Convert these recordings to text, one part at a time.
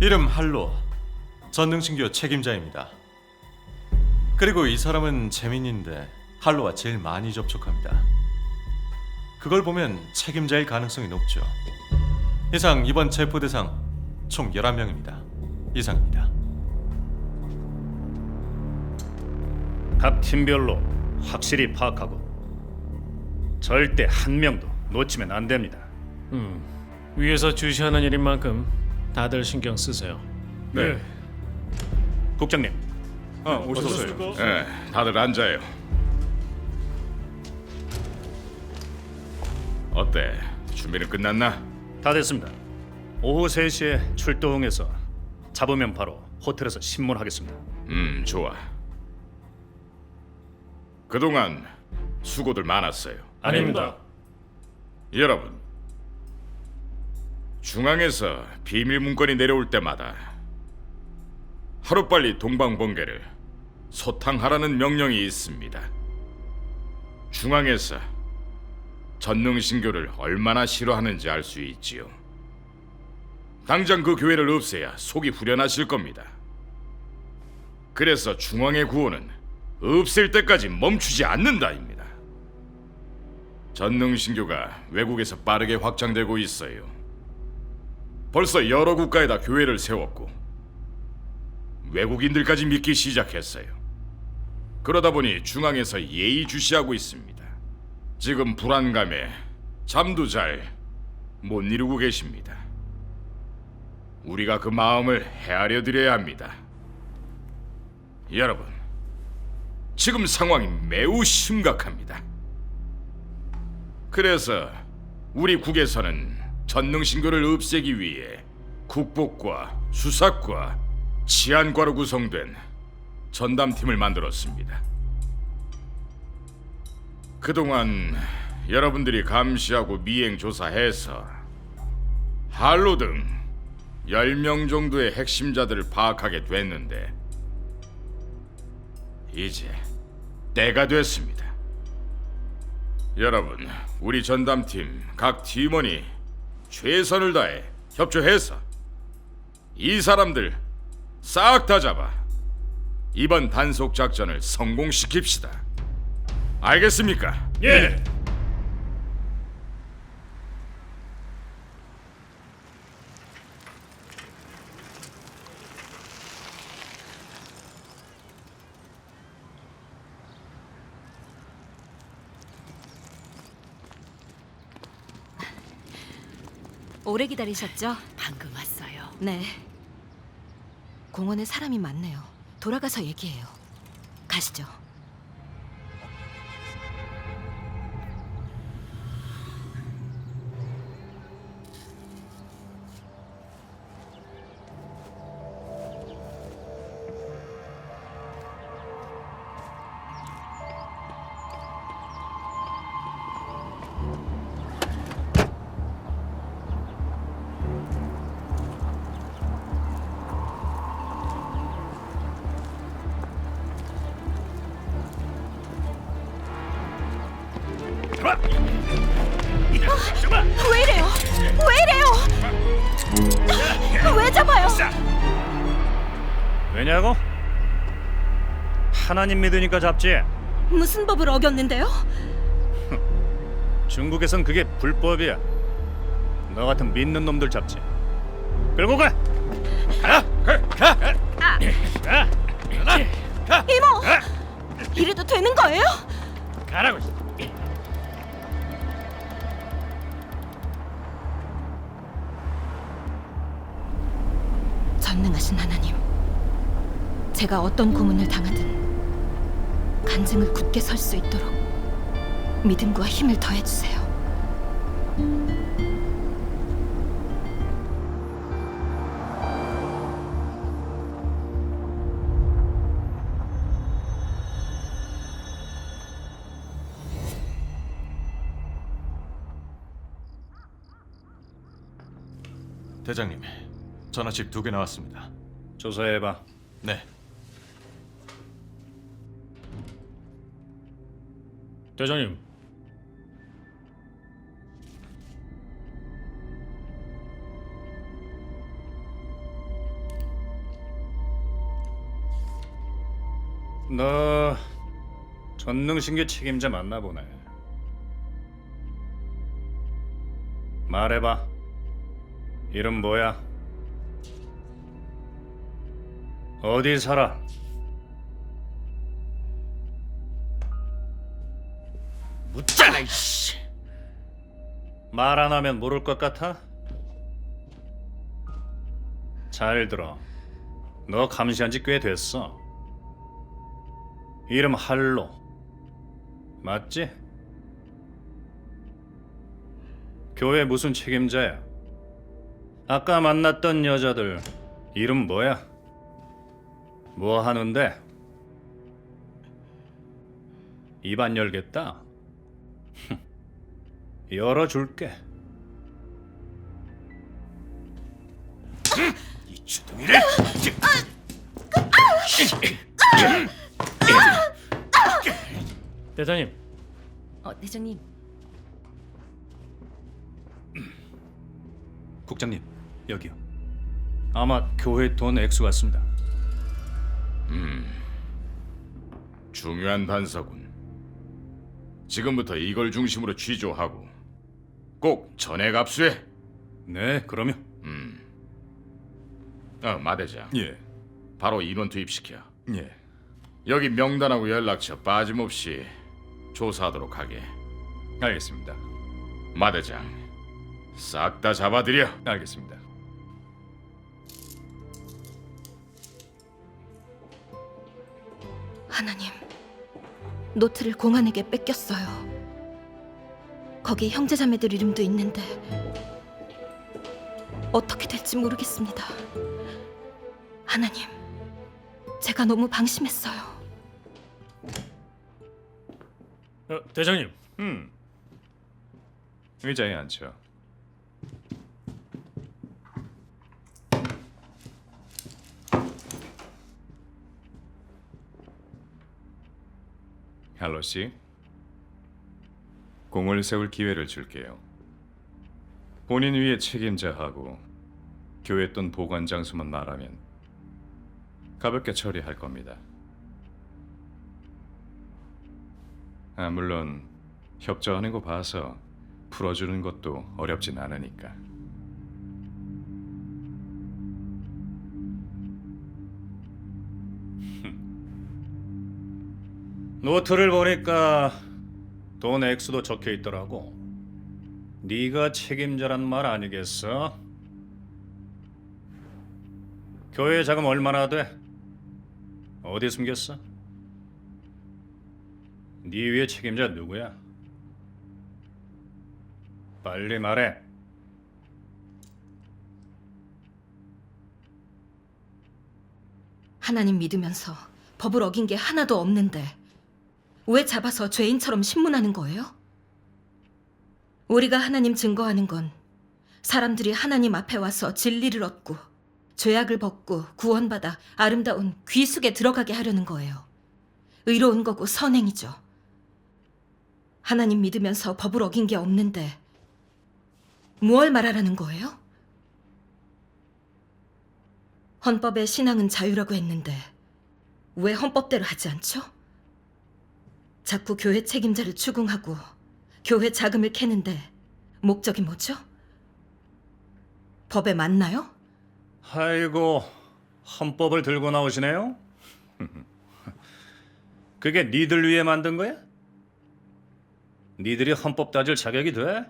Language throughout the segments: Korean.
이름 할로, 전능신교 책임자입니다. 그리고 이 사람은 재민인데 할로와 제일 많이 접촉합니다. 그걸 보면 책임자일 가능성이 높죠. 이상 이번 체포 대상 총 11명입니다. 이상입니다. 각 팀별로 확실히 파악하고 절대 한 명도 놓치면 안 됩니다. 위에서 주시하는 일인 만큼 다들 신경 쓰세요. 네. 국장님. 오셨어요. 네, 다들 앉아요. 어때? 준비는 끝났나? 다 됐습니다. 오후 3시에 출동해서 잡으면 바로 호텔에서 신문하겠습니다. 좋아. 그동안 수고들 많았어요. 아닙니다. 여러분, 중앙에서 비밀 문건이 내려올 때마다 하루빨리 동방번개를 소탕하라는 명령이 있습니다. 중앙에서 전능신교를 얼마나 싫어하는지 알 수 있지요. 당장 그 교회를 없애야 속이 후련하실 겁니다. 그래서 중앙의 구호는 없앨 때까지 멈추지 않는다입니다. 전능신교가 외국에서 빠르게 확장되고 있어요. 벌써 여러 국가에다 교회를 세웠고 외국인들까지 믿기 시작했어요. 그러다 보니 중앙에서 예의주시하고 있습니다. 지금 불안감에 잠도 잘 못 이루고 계십니다. 우리가 그 마음을 헤아려 드려야 합니다. 여러분, 지금 상황이 매우 심각합니다. 그래서 우리 국에서는 전능신교를 없애기 위해 국복과 수사과, 치안과로 구성된 전담팀을 만들었습니다. 그동안 여러분들이 감시하고 미행 조사해서 할로 등 10명 정도의 핵심자들을 파악하게 됐는데 이제 때가 됐습니다. 여러분, 우리 전담팀 각 팀원이 최선을 다해 협조해서 이 사람들 싹 다 잡아 이번 단속 작전을 성공시킵시다. 알겠습니까? 예. 오래 기다리셨죠? 방금 왔어요. 네. 공원에 사람이 많네요. 돌아가서 얘기해요. 가시죠. 왜 이래요? 왜 이래요? 왜 잡아요? 왜냐고? 하나님 믿으니까 잡지. 무슨 법을 어겼는데요? 중국에선 그게 불법이야. 너 같은 믿는 놈들 잡지. 끌고 가. 이모! 이래도 되는 거예요? 가라고. 전능하신 하나님, 제가 어떤 고문을 당하든 간증을 굳게 설 수 있도록 믿음과 힘을 더해주세요. 대장님, 전화집 2개 나왔습니다. 조사해봐. 네. 대장님, 너 전능신규 책임자 맞나 보네. 말해봐. 이름 뭐야? 어디 살아? 묻잖아, 이씨. 말 안 하면 모를 것 같아? 잘 들어. 너 감시한 지 꽤 됐어. 이름 할로. 맞지? 교회 무슨 책임자야? 아까 만났던 여자들 이름 뭐야? 뭐 하는데? 입안 열겠다. 열어줄게. 이 주둥이를. 대장님, 대장님. 국장님, 여기요. 아마 교회 돈 액수 같습니다. 중요한 단서군. 지금부터 이걸 중심으로 취조하고 꼭 전액 압수해. 네, 그럼요. 마 대장. 예, 바로 인원 투입시켜. 예. 여기 명단하고 연락처 빠짐없이 조사하도록 하게. 알겠습니다. 마 대장, 싹 다 잡아들여. 알겠습니다. 하나님, 노트를 공안에게 뺏겼어요. 거기 형제자매들 이름도 있는데 어떻게 될지 모르겠습니다. 하나님, 제가 너무 방심했어요. 대장님, 의자에 앉죠. 할로 씨, 공을 세울 기회를 줄게요. 본인 위에 책임자하고 교회 돈 보관 장소만 말하면 가볍게 처리할 겁니다. 물론 협조하는 거 봐서 풀어주는 것도 어렵진 않으니까. 노트를 보니까 돈 액수도 적혀 있더라고. 네가 책임자란 말 아니겠어? 교회 자금 얼마나 돼? 어디 숨겼어? 네 위에 책임자 누구야? 빨리 말해. 하나님 믿으면서 법을 어긴 게 하나도 없는데 왜 잡아서 죄인처럼 신문하는 거예요? 우리가 하나님 증거하는 건 사람들이 하나님 앞에 와서 진리를 얻고 죄악을 벗고 구원받아 아름다운 귀숙에 들어가게 하려는 거예요. 의로운 거고 선행이죠. 하나님 믿으면서 법을 어긴 게 없는데 무얼 말하라는 거예요? 헌법에 신앙은 자유라고 했는데 왜 헌법대로 하지 않죠? 자꾸 교회 책임자를 추궁하고 교회 자금을 캐는데 목적이 뭐죠? 법에 맞나요? 아이고, 헌법을 들고 나오시네요. 그게 니들 위해 만든 거야? 니들이 헌법 따질 자격이 돼?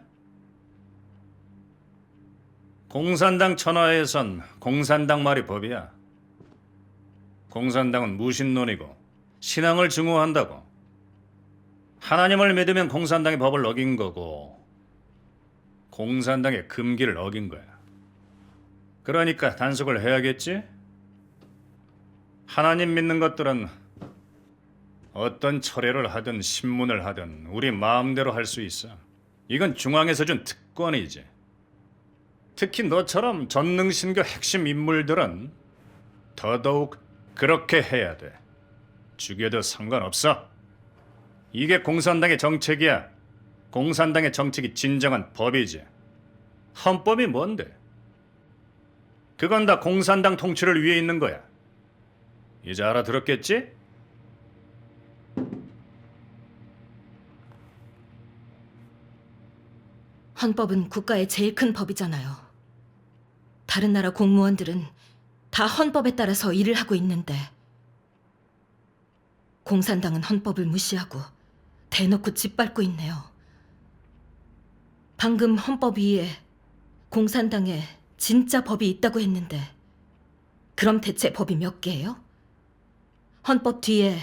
공산당 천하에선 공산당 말이 법이야. 공산당은 무신론이고 신앙을 증오한다고. 하나님을 믿으면 공산당의 법을 어긴 거고 공산당의 금기를 어긴 거야. 그러니까 단속을 해야겠지? 하나님 믿는 것들은 어떤 철회를 하든 신문을 하든 우리 마음대로 할 수 있어. 이건 중앙에서 준 특권이지. 특히 너처럼 전능신교 핵심 인물들은 더더욱 그렇게 해야 돼. 죽여도 상관없어. 이게 공산당의 정책이야. 공산당의 정책이 진정한 법이지. 헌법이 뭔데? 그건 다 공산당 통치를 위해 있는 거야. 이제 알아들었겠지? 헌법은 국가의 제일 큰 법이잖아요. 다른 나라 공무원들은 다 헌법에 따라서 일을 하고 있는데 공산당은 헌법을 무시하고 대놓고 짓밟고 있네요. 방금 헌법 위에 공산당에 진짜 법이 있다고 했는데 그럼 대체 법이 몇 개예요? 헌법 뒤에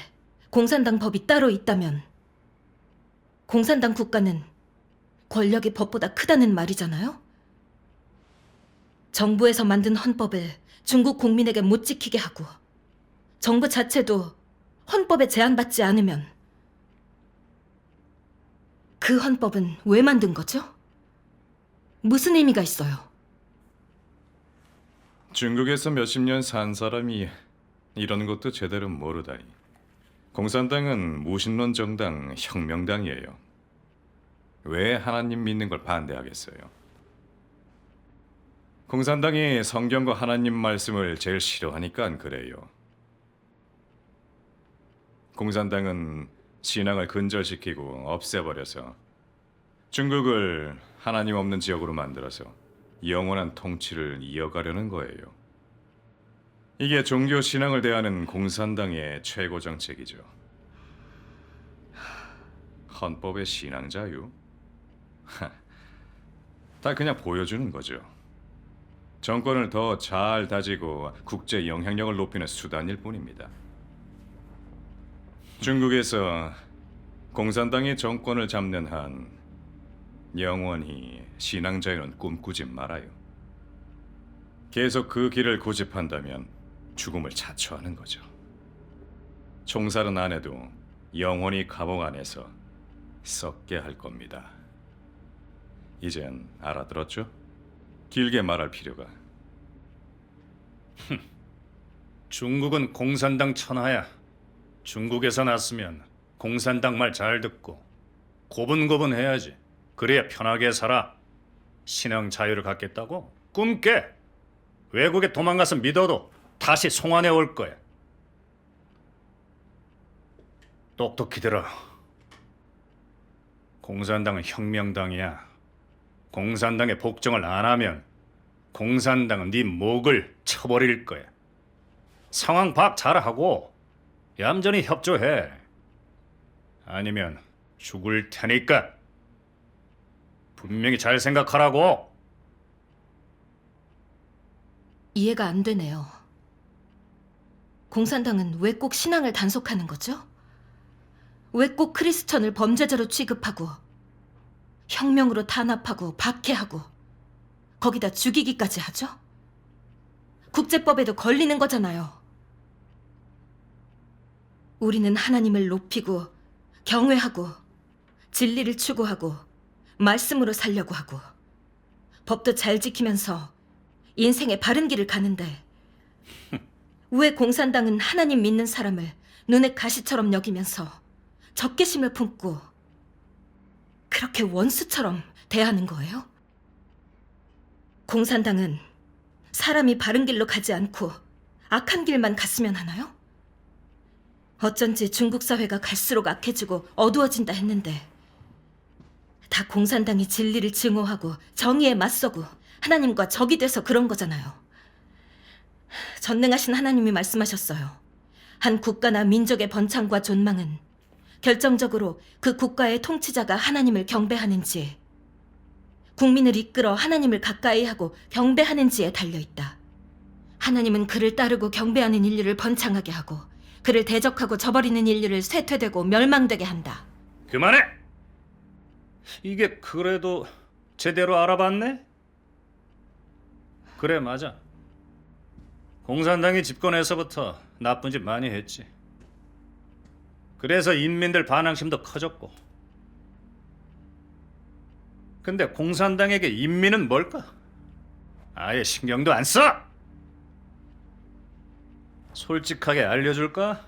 공산당 법이 따로 있다면 공산당 국가는 권력이 법보다 크다는 말이잖아요? 정부에서 만든 헌법을 중국 국민에게 못 지키게 하고 정부 자체도 헌법에 제한받지 않으면 그 헌법은 왜 만든 거죠? 무슨 의미가 있어요? 중국에서 몇십 년 산 사람이 이런 것도 제대로 모르다니. 공산당은 무신론 정당, 혁명당이에요. 왜 하나님 믿는 걸 반대하겠어요? 공산당이 성경과 하나님 말씀을 제일 싫어하니까 그래요. 공산당은 신앙을 근절시키고 없애버려서 중국을 하나님 없는 지역으로 만들어서 영원한 통치를 이어가려는 거예요. 이게 종교 신앙을 대하는 공산당의 최고 정책이죠. 헌법의 신앙 자유? 다 그냥 보여주는 거죠. 정권을 더 잘 다지고 국제 영향력을 높이는 수단일 뿐입니다. 중국에서 공산당이 정권을 잡는 한 영원히 신앙 자유는 꿈꾸지 말아요. 계속 그 길을 고집한다면 죽음을 자초하는 거죠. 총살은 안 해도 영원히 감옥 안에서 썩게 할 겁니다. 이젠 알아들었죠? 길게 말할 필요가. 중국은 공산당 천하야. 중국에서 났으면 공산당 말 잘 듣고 고분고분 해야지. 그래야 편하게 살아. 신앙 자유를 갖겠다고? 꿈 깨. 외국에 도망가서 믿어도 다시 송환해 올 거야. 똑똑히 들어. 공산당은 혁명당이야. 공산당의 복종을 안 하면 공산당은 네 목을 쳐버릴 거야. 상황 파악 잘하고 얌전히 협조해. 아니면 죽을 테니까. 분명히 잘 생각하라고. 이해가 안 되네요. 공산당은 왜 꼭 신앙을 단속하는 거죠? 왜 꼭 크리스천을 범죄자로 취급하고 혁명으로 탄압하고 박해하고 거기다 죽이기까지 하죠? 국제법에도 걸리는 거잖아요. 우리는 하나님을 높이고 경외하고 진리를 추구하고 말씀으로 살려고 하고 법도 잘 지키면서 인생의 바른 길을 가는데 왜 공산당은 하나님 믿는 사람을 눈의 가시처럼 여기면서 적개심을 품고 그렇게 원수처럼 대하는 거예요? 공산당은 사람이 바른 길로 가지 않고 악한 길만 갔으면 하나요? 어쩐지 중국 사회가 갈수록 악해지고 어두워진다 했는데 다 공산당이 진리를 증오하고 정의에 맞서고 하나님과 적이 돼서 그런 거잖아요. 전능하신 하나님이 말씀하셨어요. 한 국가나 민족의 번창과 존망은 결정적으로 그 국가의 통치자가 하나님을 경배하는지 국민을 이끌어 하나님을 가까이 하고 경배하는지에 달려있다. 하나님은 그를 따르고 경배하는 인류를 번창하게 하고 그를 대적하고 저버리는 인류를 쇠퇴되고 멸망되게 한다. 그만해! 이게 그래도 제대로 알아봤네? 그래, 맞아. 공산당이 집권해서부터 나쁜 짓 많이 했지. 그래서 인민들 반항심도 커졌고. 근데 공산당에게 인민은 뭘까? 아예 신경도 안 써! 솔직하게 알려줄까?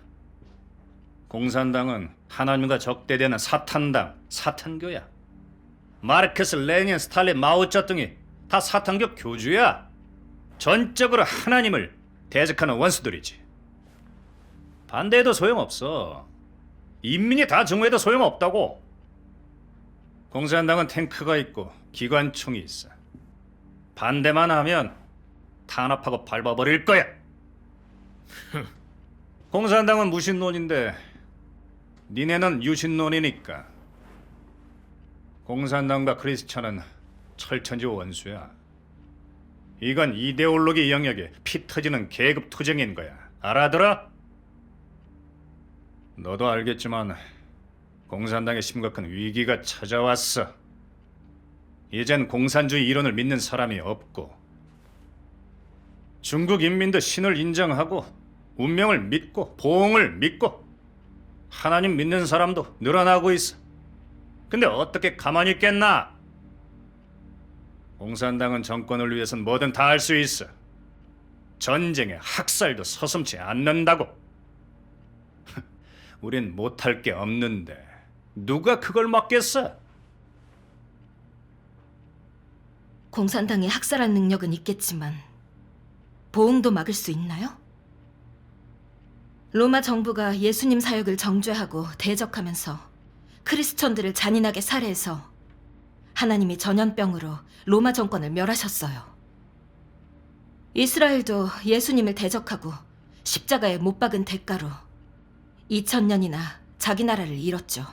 공산당은 하나님과 적대되는 사탄당, 사탄교야. 마르크스, 레닌, 스탈린, 마오쩌둥이 다 사탄교 교주야. 전적으로 하나님을 대적하는 원수들이지. 반대해도 소용없어. 인민이 다 증오해도 소용없다고. 공산당은 탱크가 있고 기관총이 있어. 반대만 하면 탄압하고 밟아버릴 거야. 공산당은 무신론인데 니네는 유신론이니까. 공산당과 크리스천은 철천지 원수야. 이건 이데올로기 영역에 피 터지는 계급 투쟁인 거야. 알아들어? 너도 알겠지만 공산당에 심각한 위기가 찾아왔어. 이젠 공산주의 이론을 믿는 사람이 없고 중국 인민도 신을 인정하고 운명을 믿고 보응을 믿고 하나님 믿는 사람도 늘어나고 있어. 근데 어떻게 가만히 있겠나? 공산당은 정권을 위해선 뭐든 다 할 수 있어. 전쟁에 학살도 서슴지 않는다고. 우린 못할 게 없는데 누가 그걸 막겠어? 공산당이 학살할 능력은 있겠지만 보응도 막을 수 있나요? 로마 정부가 예수님 사역을 정죄하고 대적하면서 크리스천들을 잔인하게 살해해서 하나님이 전염병으로 로마 정권을 멸하셨어요. 이스라엘도 예수님을 대적하고 십자가에 못 박은 대가로 2000년이나 자기 나라를 잃었죠.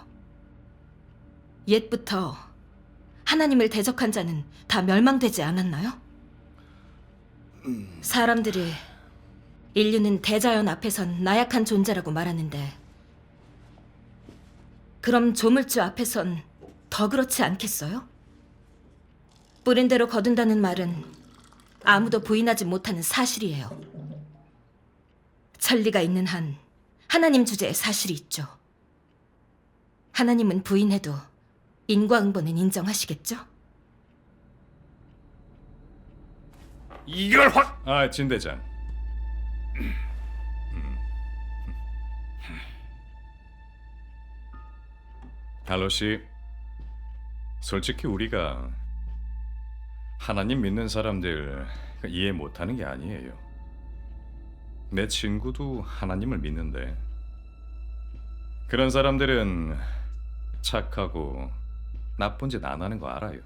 옛부터 하나님을 대적한 자는 다 멸망되지 않았나요? 사람들이 인류는 대자연 앞에선 나약한 존재라고 말하는데 그럼 조물주 앞에선 더 그렇지 않겠어요? 뿌린 대로 거둔다는 말은 아무도 부인하지 못하는 사실이에요. 천리가 있는 한 하나님 주제에 사실이 있죠. 하나님은 부인해도 인과응보는 인정하시겠죠? 이걸 확! 아, 진 대장. 할로 씨, 솔직히 우리가 하나님 믿는 사람들 이해 못하는 게 아니에요. 내 친구도 하나님을 믿는데 그런 사람들은 착하고 나쁜 짓 안 하는 거 알아요.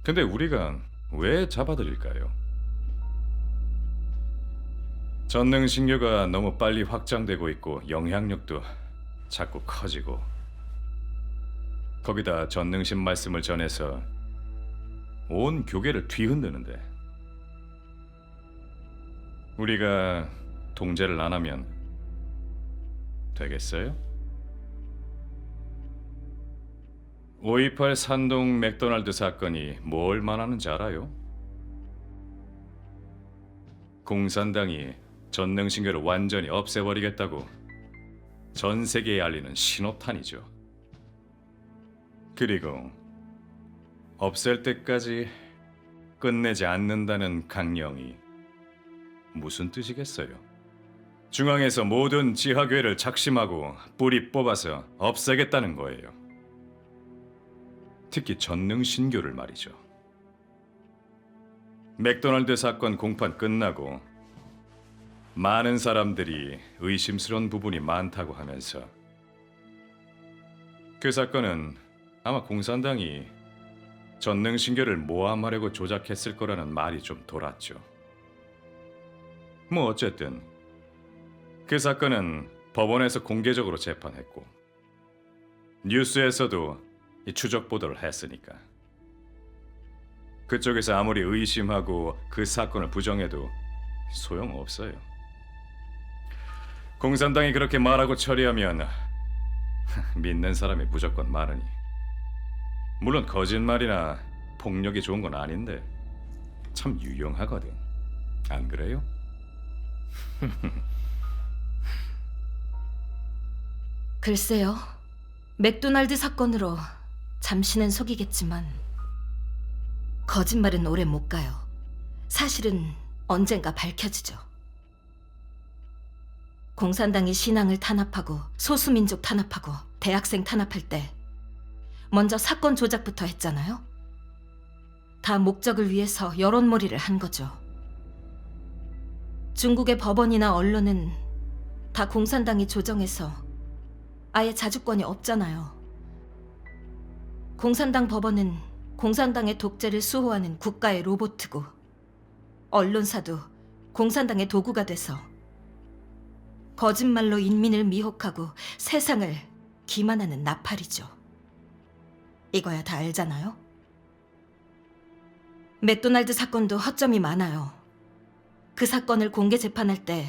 근데 우리가 왜 잡아들일까요? 전능신교가 너무 빨리 확장되고 있고 영향력도 자꾸 커지고 거기다 전능신 말씀을 전해서 온 교계를 뒤흔드는데 우리가 통제를 안 하면 되겠어요? 5.28 산동 맥도날드 사건이 뭘 말하는지 알아요? 공산당이 전능신교를 완전히 없애버리겠다고 전 세계에 알리는 신호탄이죠. 그리고 없앨 때까지 끝내지 않는다는 강령이 무슨 뜻이겠어요? 중앙에서 모든 지하교회를 작심하고 뿌리 뽑아서 없애겠다는 거예요. 특히 전능신교를 말이죠. 맥도날드 사건 공판 끝나고 많은 사람들이 의심스러운 부분이 많다고 하면서 그 사건은 아마 공산당이 전능신교를 모함하려고 조작했을 거라는 말이 좀 돌았죠. 뭐 어쨌든 그 사건은 법원에서 공개적으로 재판했고 뉴스에서도 이 추적 보도를 했으니까 그쪽에서 아무리 의심하고 그 사건을 부정해도 소용없어요. 공산당이 그렇게 말하고 처리하면 믿는 사람이 무조건 많으니 물론 거짓말이나 폭력이 좋은 건 아닌데 참 유용하거든. 안 그래요? 글쎄요. 맥도날드 사건으로 잠시는 속이겠지만 거짓말은 오래 못 가요. 사실은 언젠가 밝혀지죠. 공산당이 신앙을 탄압하고 소수민족 탄압하고 대학생 탄압할 때 먼저 사건 조작부터 했잖아요. 다 목적을 위해서 여론몰이를 한 거죠. 중국의 법원이나 언론은 다 공산당이 조정해서 아예 자주권이 없잖아요. 공산당 법원은 공산당의 독재를 수호하는 국가의 로봇이고 언론사도 공산당의 도구가 돼서 거짓말로 인민을 미혹하고 세상을 기만하는 나팔이죠. 이거야 다 알잖아요? 맥도날드 사건도 허점이 많아요. 그 사건을 공개 재판할 때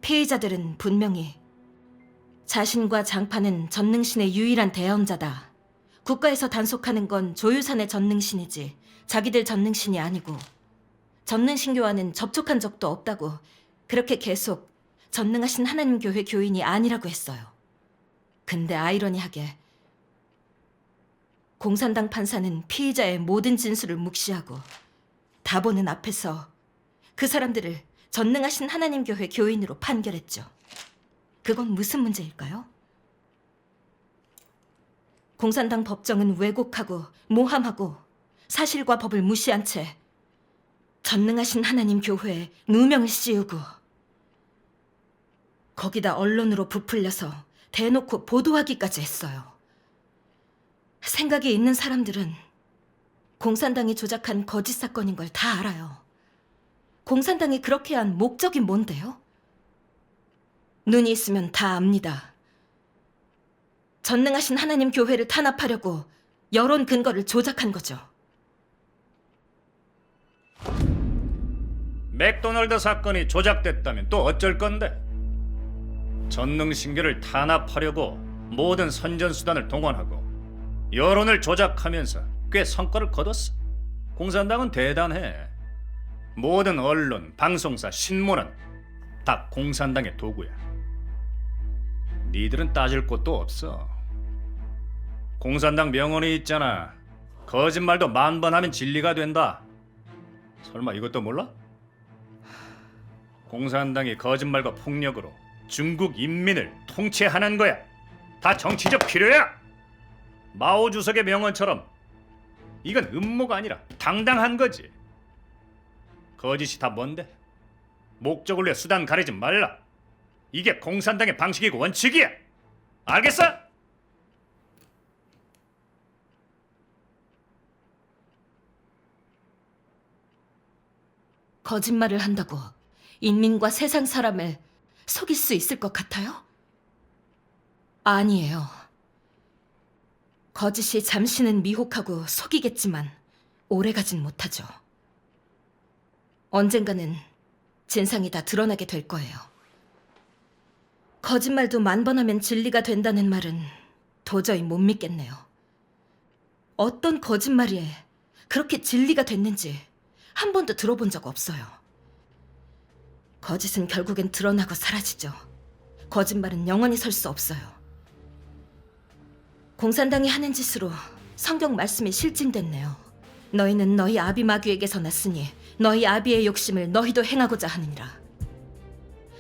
피의자들은 분명히 자신과 장파는 전능신의 유일한 대언자다. 국가에서 단속하는 건 조유산의 전능신이지 자기들 전능신이 아니고 전능신교와는 접촉한 적도 없다고 그렇게 계속 전능하신 하나님 교회 교인이 아니라고 했어요. 근데 아이러니하게 공산당 판사는 피의자의 모든 진술을 묵시하고 다 보는 앞에서 그 사람들을 전능하신 하나님 교회 교인으로 판결했죠. 그건 무슨 문제일까요? 공산당 법정은 왜곡하고 모함하고 사실과 법을 무시한 채 전능하신 하나님 교회에 누명을 씌우고 거기다 언론으로 부풀려서 대놓고 보도하기까지 했어요. 생각이 있는 사람들은 공산당이 조작한 거짓 사건인 걸 다 알아요. 공산당이 그렇게 한 목적이 뭔데요? 눈이 있으면 다 압니다. 전능하신 하나님 교회를 탄압하려고 여론 근거를 조작한 거죠. 맥도날드 사건이 조작됐다면 또 어쩔 건데? 전능신교를 탄압하려고 모든 선전수단을 동원하고 여론을 조작하면서 꽤 성과를 거뒀어. 공산당은 대단해. 모든 언론, 방송사, 신문은 다 공산당의 도구야. 니들은 따질 곳도 없어. 공산당 명언이 있잖아. 거짓말도 10,000번 하면 진리가 된다. 설마 이것도 몰라? 공산당이 거짓말과 폭력으로 중국 인민을 통치하는 거야. 다 정치적 필요야. 마오 주석의 명언처럼 이건 음모가 아니라 당당한 거지. 거짓이 다 뭔데? 목적을 위해 수단 가리지 말라. 이게 공산당의 방식이고 원칙이야. 알겠어? 거짓말을 한다고 인민과 세상 사람을 속일 수 있을 것 같아요? 아니에요. 거짓이 잠시는 미혹하고 속이겠지만 오래가진 못하죠. 언젠가는 진상이 다 드러나게 될 거예요. 거짓말도 10,000번 하면 진리가 된다는 말은 도저히 못 믿겠네요. 어떤 거짓말이 그렇게 진리가 됐는지 한 번도 들어본 적 없어요. 거짓은 결국엔 드러나고 사라지죠. 거짓말은 영원히 설 수 없어요. 공산당이 하는 짓으로 성경 말씀이 실증됐네요. 너희는 너희 아비 마귀에게서 났으니 너희 아비의 욕심을 너희도 행하고자 하느니라.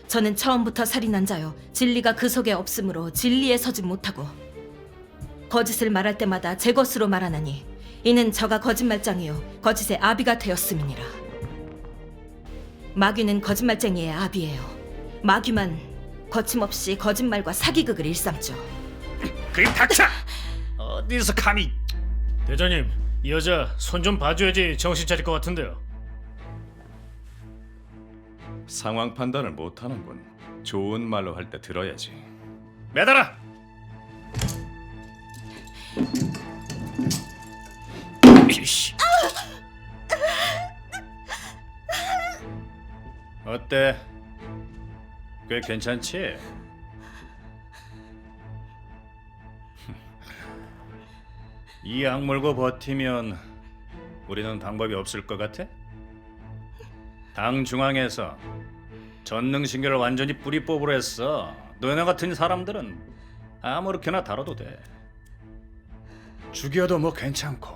저는 처음부터 살인한 자요 진리가 그 속에 없으므로 진리에 서지 못하고 거짓을 말할 때마다 제 것으로 말하나니 이는 저가 거짓말장이요 거짓의 아비가 되었음이니라. 마귀는 거짓말쟁이의 아비예요. 마귀만 거침없이 거짓말과 사기극을 일삼죠. 그리 닥쳐! 어디서 감히... 대장님, 이 여자 손 좀 봐줘야지 정신 차릴 것 같은데요. 상황 판단을 못하는군. 좋은 말로 할 때 들어야지. 매달아! 이씨. 어때? 꽤 괜찮지? 이 악물고 버티면 우리는 방법이 없을 것 같아? 당 중앙에서 전능신교를 완전히 뿌리 뽑으려 했어. 너네 같은 사람들은 아무렇게나 다뤄도 돼. 죽여도 뭐 괜찮고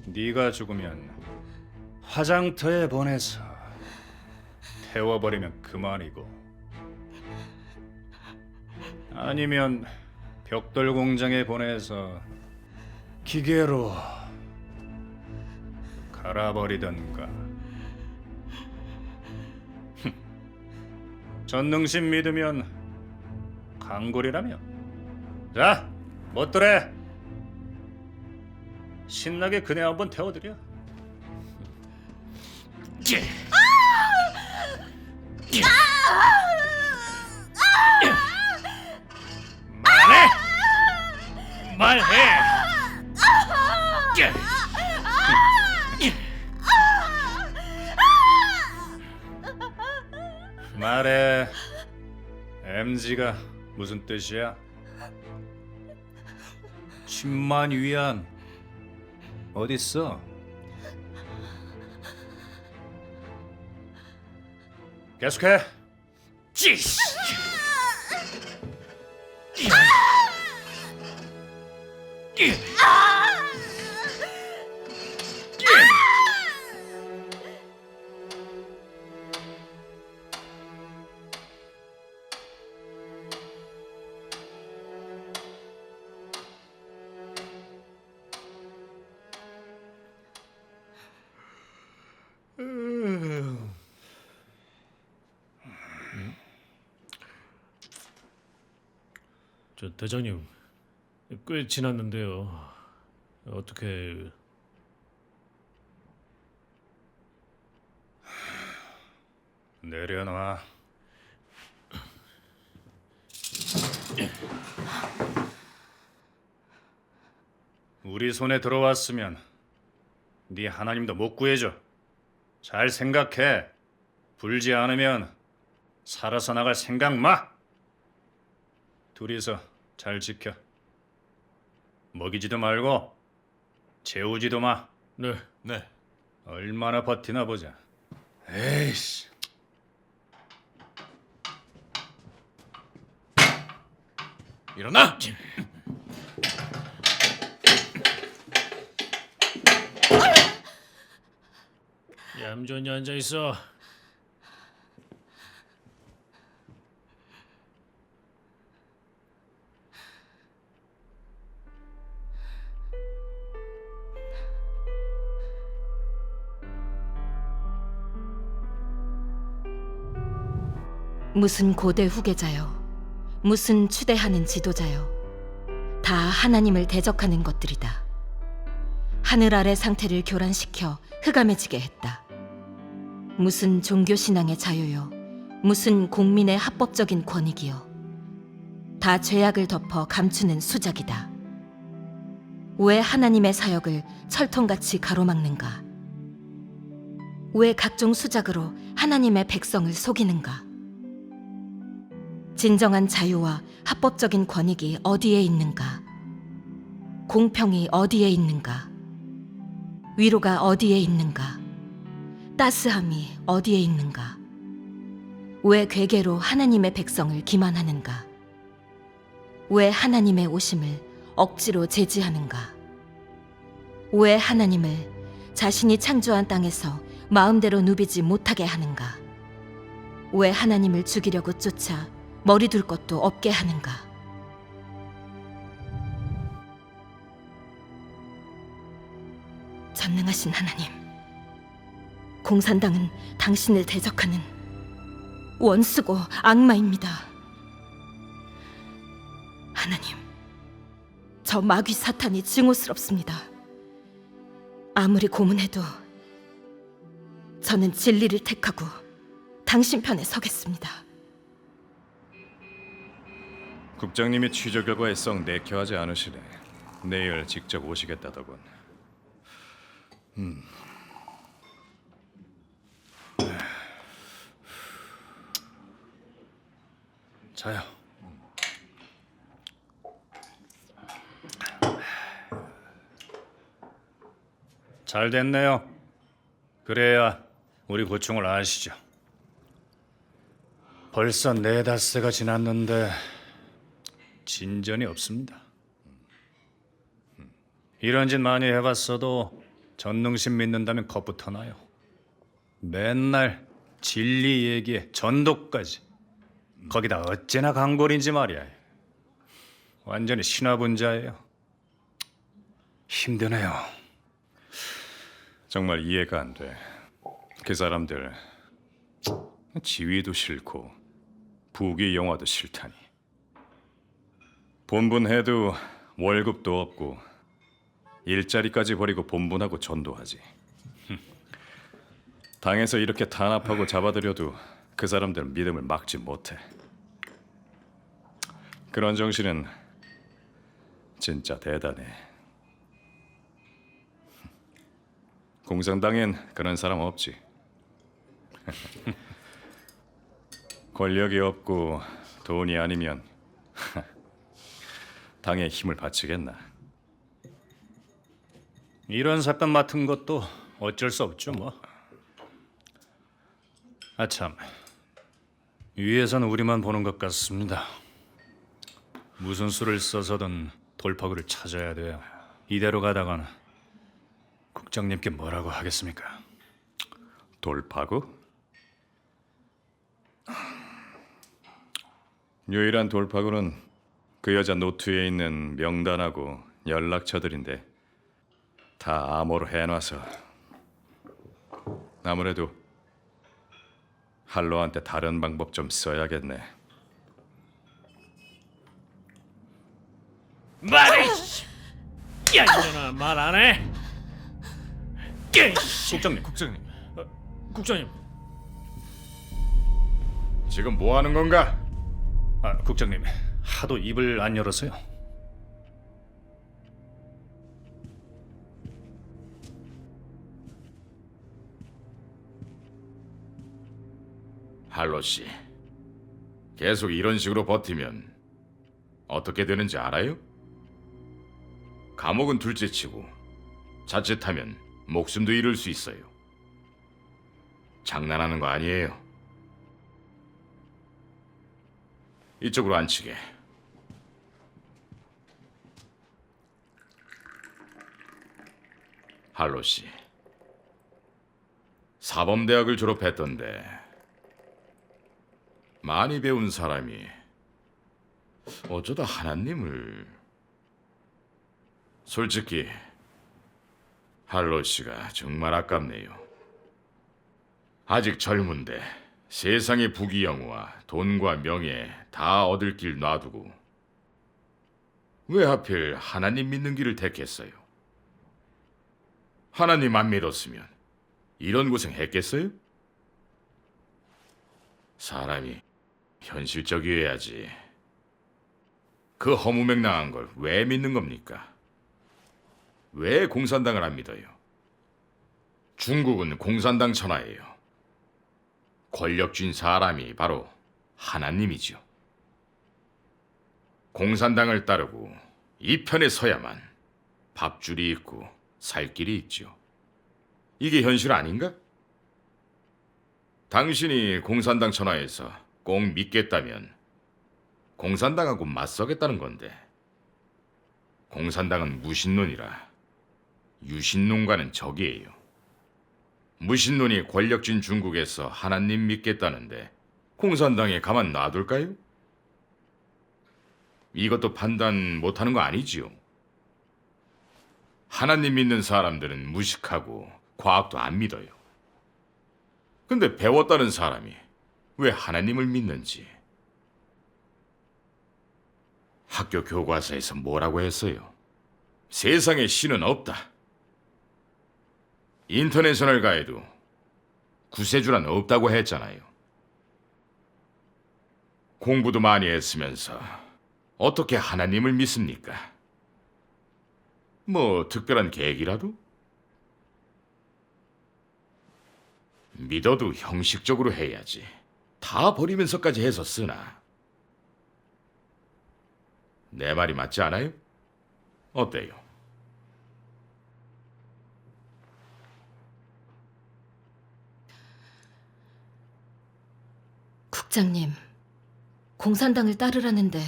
네가 죽으면 화장터에 보내서 태워버리면 그만이고 아니면 벽돌 공장에 보내서 기계로 갈아버리던가. 전능신 믿으면 강골이라며. 자, 못들해. 신나게 그네 한번 태워드려. 말해! 말해! 말해. MG가 무슨 뜻이야? 10만 위안 어딨어? 계속해. 저 대장님, 꽤 지났는데요. 어떻게 내려놔. 우리 손에 들어왔으면 네 하나님도 못 구해줘. 잘 생각해. 불지 않으면 살아서 나갈 생각 마. 둘이서 잘 지켜. 먹이지도 말고 재우지도 마. 네. 네. 얼마나 버티나 보자. 에이씨. 일어나. 얌전히 앉아 있어. 무슨 고대 후계자요, 무슨 추대하는 지도자요, 다 하나님을 대적하는 것들이다. 하늘 아래 상태를 교란시켜 흑암해지게 했다. 무슨 종교신앙의 자유요, 무슨 국민의 합법적인 권익이요, 다 죄악을 덮어 감추는 수작이다. 왜 하나님의 사역을 철통같이 가로막는가? 왜 각종 수작으로 하나님의 백성을 속이는가? 진정한 자유와 합법적인 권익이 어디에 있는가? 공평이 어디에 있는가? 위로가 어디에 있는가? 따스함이 어디에 있는가? 왜 괴계로 하나님의 백성을 기만하는가? 왜 하나님의 오심을 억지로 제지하는가? 왜 하나님을 자신이 창조한 땅에서 마음대로 누비지 못하게 하는가? 왜 하나님을 죽이려고 쫓아 머리 둘 것도 없게 하는가? 전능하신 하나님, 공산당은 당신을 대적하는 원수고 악마입니다. 하나님, 저 마귀 사탄이 증오스럽습니다. 아무리 고문해도 저는 진리를 택하고 당신 편에 서겠습니다. 국장님이 취조 결과에 썩 내켜하지 않으시네. 내일 직접 오시겠다더군. 자요. 잘 됐네요. 그래야 우리 고충을 아시죠. 벌써 4-5세가 지났는데 진전이 없습니다. 이런 짓 많이 해봤어도 전능심 믿는다면 겁부터 나요. 맨날 진리 얘기에 전도까지. 거기다 어째나 강골인지 말이야. 완전히 신화분자예요. 힘드네요. 정말 이해가 안 돼. 그 사람들 지위도 싫고 부귀 영화도 싫다니. 본분해도 월급도 없고 일자리까지 버리고 본분하고 전도하지. 당에서 이렇게 탄압하고 잡아들여도 그 사람들은 믿음을 막지 못해. 그런 정신은 진짜 대단해. 공산당엔 그런 사람 없지. 권력이 없고 돈이 아니면 당에 힘을 바치겠나. 이런 사건 맡은 것도 어쩔 수 없죠 뭐. 아참, 위에선 우리만 보는 것 같습니다. 무슨 수를 써서든 돌파구를 찾아야 돼요. 이대로 가다가는 국장님께 뭐라고 하겠습니까? 돌파구? 유일한 돌파구는 그 여자 노트에 있는 명단하고 연락처들인데 다 암호로 해놔서 아무래도 할로한테 다른 방법 좀 써야겠네. 말해! 야 이년아 말 안 해? 국장님, 국장님, 국장님, 지금 뭐 하는 건가? 아 국장님 하도 입을 안 열어서요. 할로 씨, 계속 이런 식으로 버티면 어떻게 되는지 알아요? 감옥은 둘째치고 자칫하면 목숨도 잃을 수 있어요. 장난하는 거 아니에요. 이쪽으로 앉히게. 할로 씨, 사범대학을 졸업했던데 많이 배운 사람이 어쩌다 하나님을... 솔직히 할로 씨가 정말 아깝네요. 아직 젊은데 세상의 부귀영화, 돈과 명예 다 얻을 길 놔두고 왜 하필 하나님 믿는 길을 택했어요? 하나님 안 믿었으면 이런 고생 했겠어요? 사람이 현실적이어야지. 그 허무맹랑한 걸 왜 믿는 겁니까? 왜 공산당을 안 믿어요? 중국은 공산당 천하예요. 권력 쥔 사람이 바로 하나님이죠. 공산당을 따르고 이 편에 서야만 밥줄이 있고 살 길이 있죠. 이게 현실 아닌가? 당신이 공산당 천하에서 꼭 믿겠다면 공산당하고 맞서겠다는 건데, 공산당은 무신론이라 유신론과는 적이에요. 무신론이 권력진 중국에서 하나님 믿겠다는데 공산당에 가만 놔둘까요? 이것도 판단 못하는 거 아니지요? 하나님 믿는 사람들은 무식하고 과학도 안 믿어요. 근데 배웠다는 사람이 왜 하나님을 믿는지 학교 교과서에서 뭐라고 했어요? 세상에 신은 없다. 인터내셔널 가에도 구세주란 없다고 했잖아요. 공부도 많이 했으면서 어떻게 하나님을 믿습니까? 뭐 특별한 계기라도? 믿어도 형식적으로 해야지. 다 버리면서까지 해서 쓰나? 내 말이 맞지 않아요? 어때요? 국장님, 공산당을 따르라는데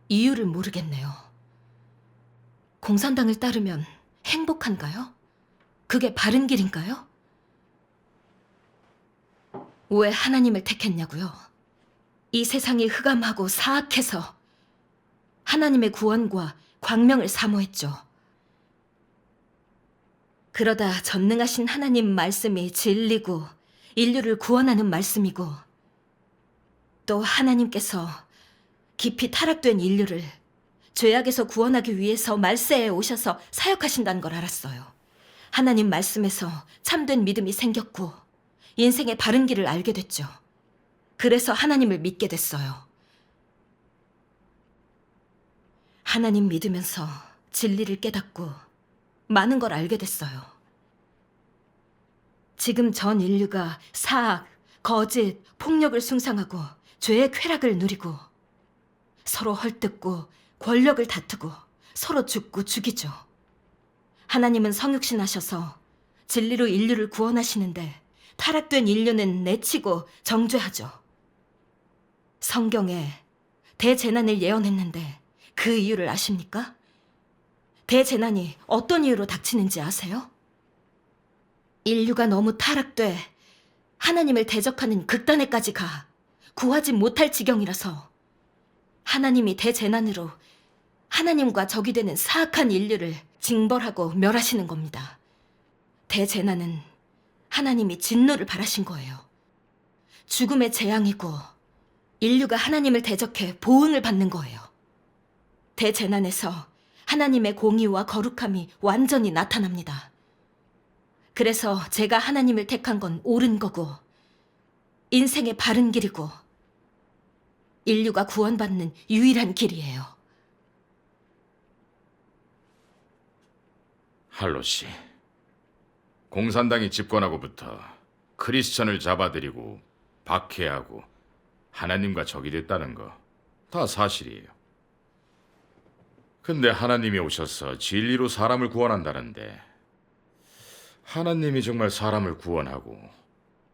이유를 모르겠네요. 공산당을 따르면 행복한가요? 그게 바른 길인가요? 왜 하나님을 택했냐고요? 이 세상이 흑암하고 사악해서 하나님의 구원과 광명을 사모했죠. 그러다 전능하신 하나님 말씀이 진리고 인류를 구원하는 말씀이고, 또 하나님께서 깊이 타락된 인류를 죄악에서 구원하기 위해서 말세에 오셔서 사역하신다는 걸 알았어요. 하나님 말씀에서 참된 믿음이 생겼고 인생의 바른 길을 알게 됐죠. 그래서 하나님을 믿게 됐어요. 하나님 믿으면서 진리를 깨닫고 많은 걸 알게 됐어요. 지금 전 인류가 사악, 거짓, 폭력을 숭상하고 죄의 쾌락을 누리고 서로 헐뜯고 권력을 다투고 서로 죽고 죽이죠. 하나님은 성육신 하셔서 진리로 인류를 구원하시는데 타락된 인류는 내치고 정죄하죠. 성경에 대재난을 예언했는데 그 이유를 아십니까? 대재난이 어떤 이유로 닥치는지 아세요? 인류가 너무 타락돼 하나님을 대적하는 극단에까지 가 구하지 못할 지경이라서 하나님이 대재난으로 하나님과 적이 되는 사악한 인류를 징벌하고 멸하시는 겁니다. 대재난은 하나님이 진노를 바라신 거예요. 죽음의 재앙이고 인류가 하나님을 대적해 보응을 받는 거예요. 대재난에서 하나님의 공의와 거룩함이 완전히 나타납니다. 그래서 제가 하나님을 택한 건 옳은 거고 인생의 바른 길이고 인류가 구원받는 유일한 길이에요. 할로 씨, 공산당이 집권하고부터 크리스천을 잡아들이고 박해하고 하나님과 적이 됐다는 거 다 사실이에요. 근데 하나님이 오셔서 진리로 사람을 구원한다는데 하나님이 정말 사람을 구원하고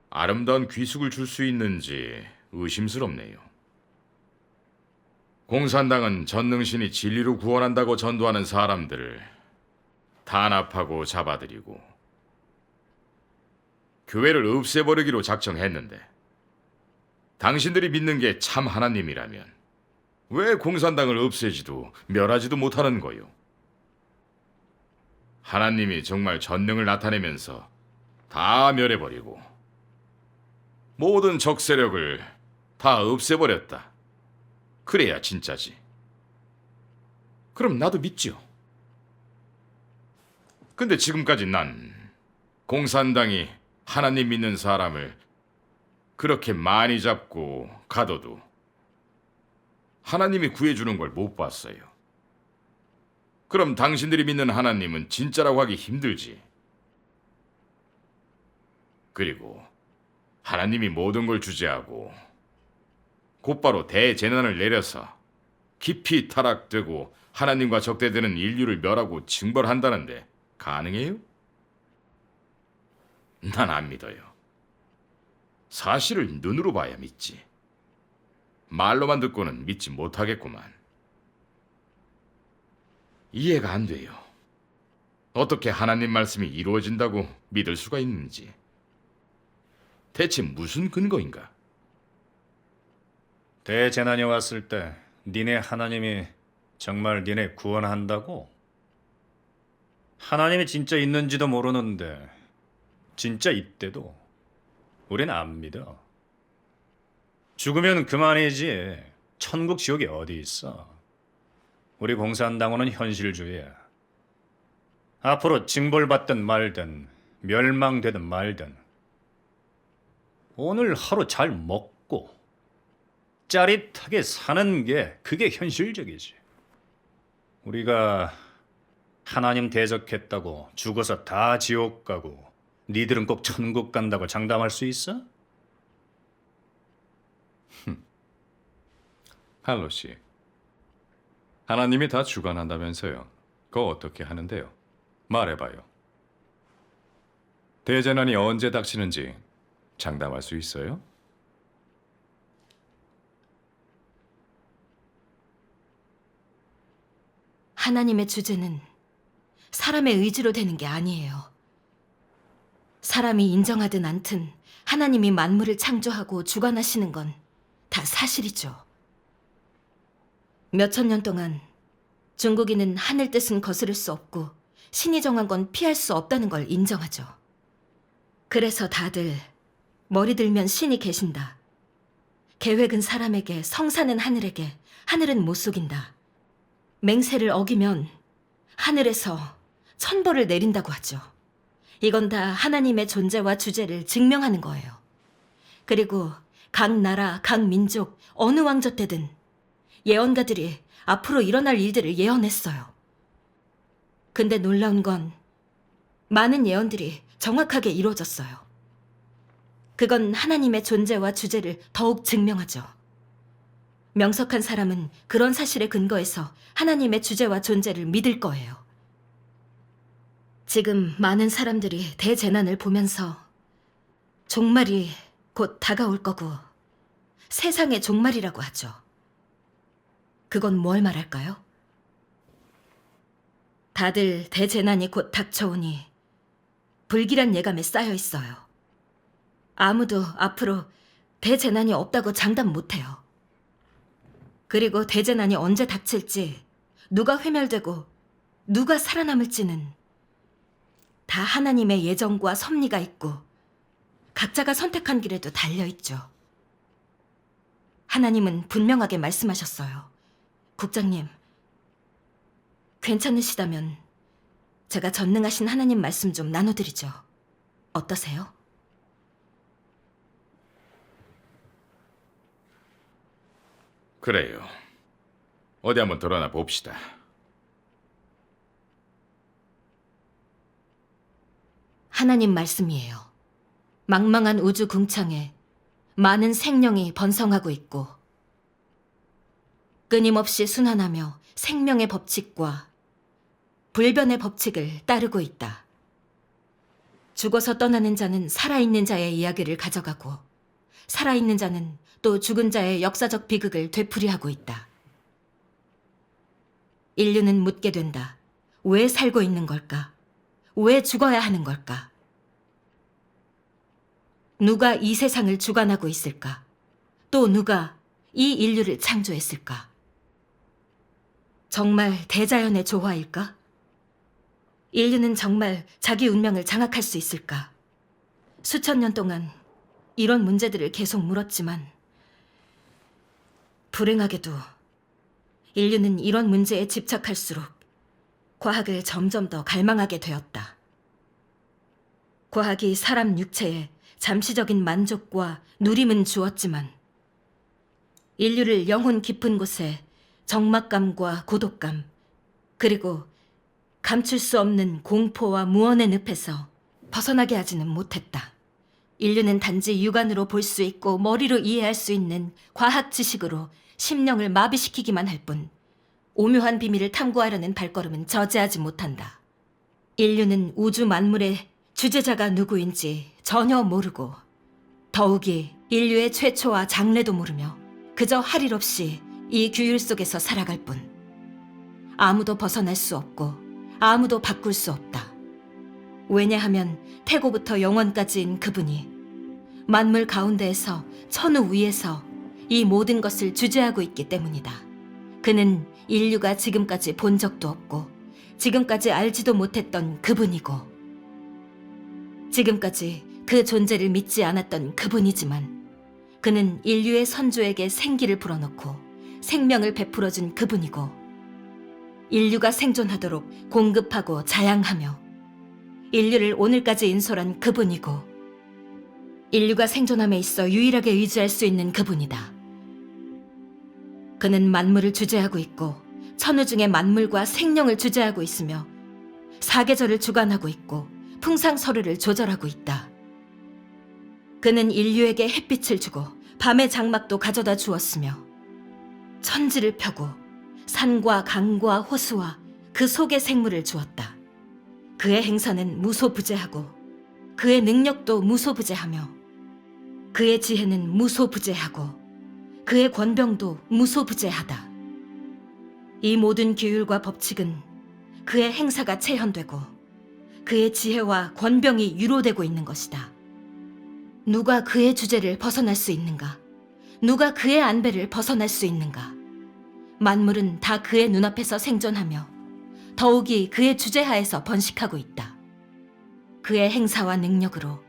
아름다운 귀숙을 줄 수 있는지 의심스럽네요. 공산당은 전능신이 진리로 구원한다고 전도하는 사람들을 탄압하고 잡아들이고 교회를 없애버리기로 작정했는데 당신들이 믿는 게 참 하나님이라면 왜 공산당을 없애지도 멸하지도 못하는 거요? 하나님이 정말 전능을 나타내면서 다 멸해버리고 모든 적세력을 다 없애버렸다. 그래야 진짜지. 그럼 나도 믿죠. 근데 지금까지 난 공산당이 하나님 믿는 사람을 그렇게 많이 잡고 가둬도 하나님이 구해주는 걸 못 봤어요. 그럼 당신들이 믿는 하나님은 진짜라고 하기 힘들지. 그리고 하나님이 모든 걸 주재하고 곧바로 대재난을 내려서 깊이 타락되고 하나님과 적대되는 인류를 멸하고 징벌한다는데 가능해요? 난 안 믿어요. 사실을 눈으로 봐야 믿지. 말로만 듣고는 믿지 못하겠구만. 이해가 안 돼요. 어떻게 하나님 말씀이 이루어진다고 믿을 수가 있는지. 대체 무슨 근거인가? 대재난이 왔을 때 니네 하나님이 정말 니네 구원한다고? 하나님이 진짜 있는지도 모르는데 진짜 있대도 우린 안 믿어. 죽으면 그만이지 천국 지옥이 어디 있어. 우리 공산당원은 현실주의야. 앞으로 징벌받든 말든 멸망되든 말든 오늘 하루 잘 먹고 짜릿하게 사는 게 그게 현실적이지. 우리가 하나님 대적했다고 죽어서 다 지옥 가고 니들은 꼭 천국 간다고 장담할 수 있어? 할로 씨, 하나님이 다 주관한다면서요. 그거 어떻게 하는데요? 말해봐요. 대재난이 언제 닥치는지 장담할 수 있어요? 하나님의 주제는 사람의 의지로 되는 게 아니에요. 사람이 인정하든 않든 하나님이 만물을 창조하고 주관하시는 건 다 사실이죠. 몇천 년 동안 중국인은 하늘 뜻은 거스를 수 없고 신이 정한 건 피할 수 없다는 걸 인정하죠. 그래서 다들 머리 들면 신이 계신다. 계획은 사람에게, 성사는 하늘에게, 하늘은 못 속인다. 맹세를 어기면 하늘에서 천벌을 내린다고 하죠. 이건 다 하나님의 존재와 주제를 증명하는 거예요. 그리고 각 나라, 각 민족, 어느 왕조 때든 예언가들이 앞으로 일어날 일들을 예언했어요. 근데 놀라운 건 많은 예언들이 정확하게 이루어졌어요. 그건 하나님의 존재와 주제를 더욱 증명하죠. 명석한 사람은 그런 사실에 근거해서 하나님의 주제와 존재를 믿을 거예요. 지금 많은 사람들이 대재난을 보면서 종말이 곧 다가올 거고 세상의 종말이라고 하죠. 그건 뭘 말할까요? 다들 대재난이 곧 닥쳐오니 불길한 예감에 쌓여 있어요. 아무도 앞으로 대재난이 없다고 장담 못해요. 그리고 대재난이 언제 닥칠지, 누가 회멸되고 누가 살아남을지는 다 하나님의 예정과 섭리가 있고 각자가 선택한 길에도 달려있죠. 하나님은 분명하게 말씀하셨어요. 국장님, 괜찮으시다면 제가 전능하신 하나님 말씀 좀 나눠드리죠. 어떠세요? 그래요. 어디 한번 드러나 봅시다. 하나님 말씀이에요. 망망한 우주 궁창에 많은 생명이 번성하고 있고 끊임없이 순환하며 생명의 법칙과 불변의 법칙을 따르고 있다. 죽어서 떠나는 자는 살아있는 자의 이야기를 가져가고 살아있는 자는 또 죽은 자의 역사적 비극을 되풀이하고 있다. 인류는 묻게 된다. 왜 살고 있는 걸까? 왜 죽어야 하는 걸까? 누가 이 세상을 주관하고 있을까? 또 누가 이 인류를 창조했을까? 정말 대자연의 조화일까? 인류는 정말 자기 운명을 장악할 수 있을까? 수천 년 동안 이런 문제들을 계속 물었지만 불행하게도 인류는 이런 문제에 집착할수록 과학을 점점 더 갈망하게 되었다. 과학이 사람 육체에 잠시적인 만족과 누림은 주었지만 인류를 영혼 깊은 곳에 적막감과 고독감, 그리고 감출 수 없는 공포와 무언의 늪에서 벗어나게 하지는 못했다. 인류는 단지 육안으로 볼 수 있고 머리로 이해할 수 있는 과학 지식으로 심령을 마비시키기만 할 뿐 오묘한 비밀을 탐구하려는 발걸음은 저지하지 못한다. 인류는 우주 만물의 주제자가 누구인지 전혀 모르고 더욱이 인류의 최초와 장래도 모르며 그저 할 일 없이 이 규율 속에서 살아갈 뿐 아무도 벗어날 수 없고 아무도 바꿀 수 없다. 왜냐하면 태고부터 영원까지인 그분이 만물 가운데에서 천우 위에서 이 모든 것을 주재하고 있기 때문이다. 그는 인류가 지금까지 본 적도 없고 지금까지 알지도 못했던 그분이고 지금까지 그 존재를 믿지 않았던 그분이지만 그는 인류의 선조에게 생기를 불어넣고 생명을 베풀어준 그분이고 인류가 생존하도록 공급하고 자양하며 인류를 오늘까지 인솔한 그분이고 인류가 생존함에 있어 유일하게 의지할 수 있는 그분이다. 그는 만물을 주재하고 있고 천우 중의 만물과 생명을 주재하고 있으며 사계절을 주관하고 있고 풍상서류를 조절하고 있다. 그는 인류에게 햇빛을 주고 밤의 장막도 가져다 주었으며 천지를 펴고 산과 강과 호수와 그 속의 생물을 주었다. 그의 행사는 무소부재하고 그의 능력도 무소부재하며 그의 지혜는 무소부재하고 그의 권병도 무소부재하다. 이 모든 규율과 법칙은 그의 행사가 체현되고 그의 지혜와 권병이 유로되고 있는 것이다. 누가 그의 주제를 벗어날 수 있는가? 누가 그의 안배를 벗어날 수 있는가? 만물은 다 그의 눈앞에서 생존하며 더욱이 그의 주제하에서 번식하고 있다. 그의 행사와 능력으로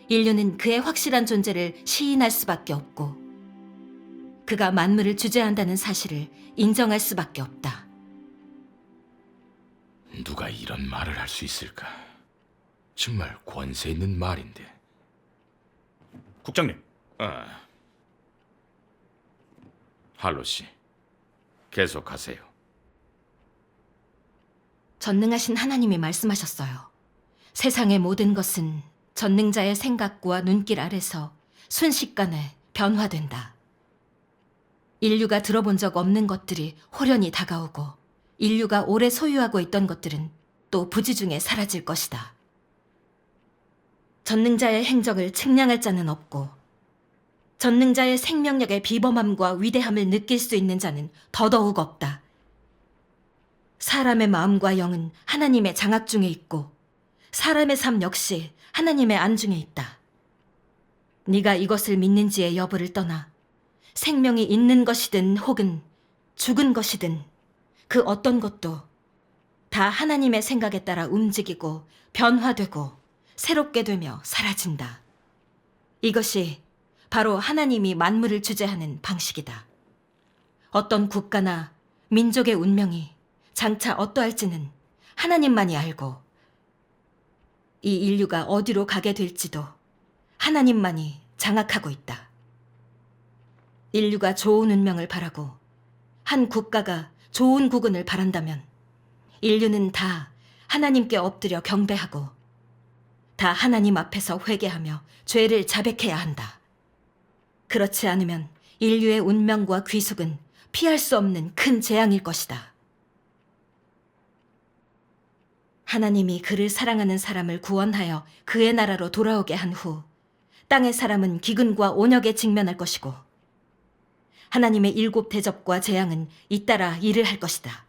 인류는 그의 확실한 존재를 시인할 수밖에 없고 그가 만물을 주재한다는 사실을 인정할 수밖에 없다. 그런 말을 할 수 있을까? 정말 권세 있는 말인데. 국장님, 할로 씨, 계속하세요. 전능하신 하나님이 말씀하셨어요. 세상의 모든 것은 전능자의 생각과 눈길 아래서 순식간에 변화된다. 인류가 들어본 적 없는 것들이 호련히 다가오고 인류가 오래 소유하고 있던 것들은 또 부지 중에 사라질 것이다. 전능자의 행적을 측량할 자는 없고 전능자의 생명력의 비범함과 위대함을 느낄 수 있는 자는 더더욱 없다. 사람의 마음과 영은 하나님의 장악 중에 있고 사람의 삶 역시 하나님의 안중에 있다. 네가 이것을 믿는지의 여부를 떠나 생명이 있는 것이든 혹은 죽은 것이든 그 어떤 것도 다 하나님의 생각에 따라 움직이고 변화되고 새롭게 되며 사라진다. 이것이 바로 하나님이 만물을 주재하는 방식이다. 어떤 국가나 민족의 운명이 장차 어떠할지는 하나님만이 알고 이 인류가 어디로 가게 될지도 하나님만이 장악하고 있다. 인류가 좋은 운명을 바라고 한 국가가 좋은 국운을 바란다면 인류는 다 하나님께 엎드려 경배하고 다 하나님 앞에서 회개하며 죄를 자백해야 한다. 그렇지 않으면 인류의 운명과 귀숙은 피할 수 없는 큰 재앙일 것이다. 하나님이 그를 사랑하는 사람을 구원하여 그의 나라로 돌아오게 한 후 땅의 사람은 기근과 온역에 직면할 것이고 하나님의 7 대접과 재앙은 잇따라 일을 할 것이다.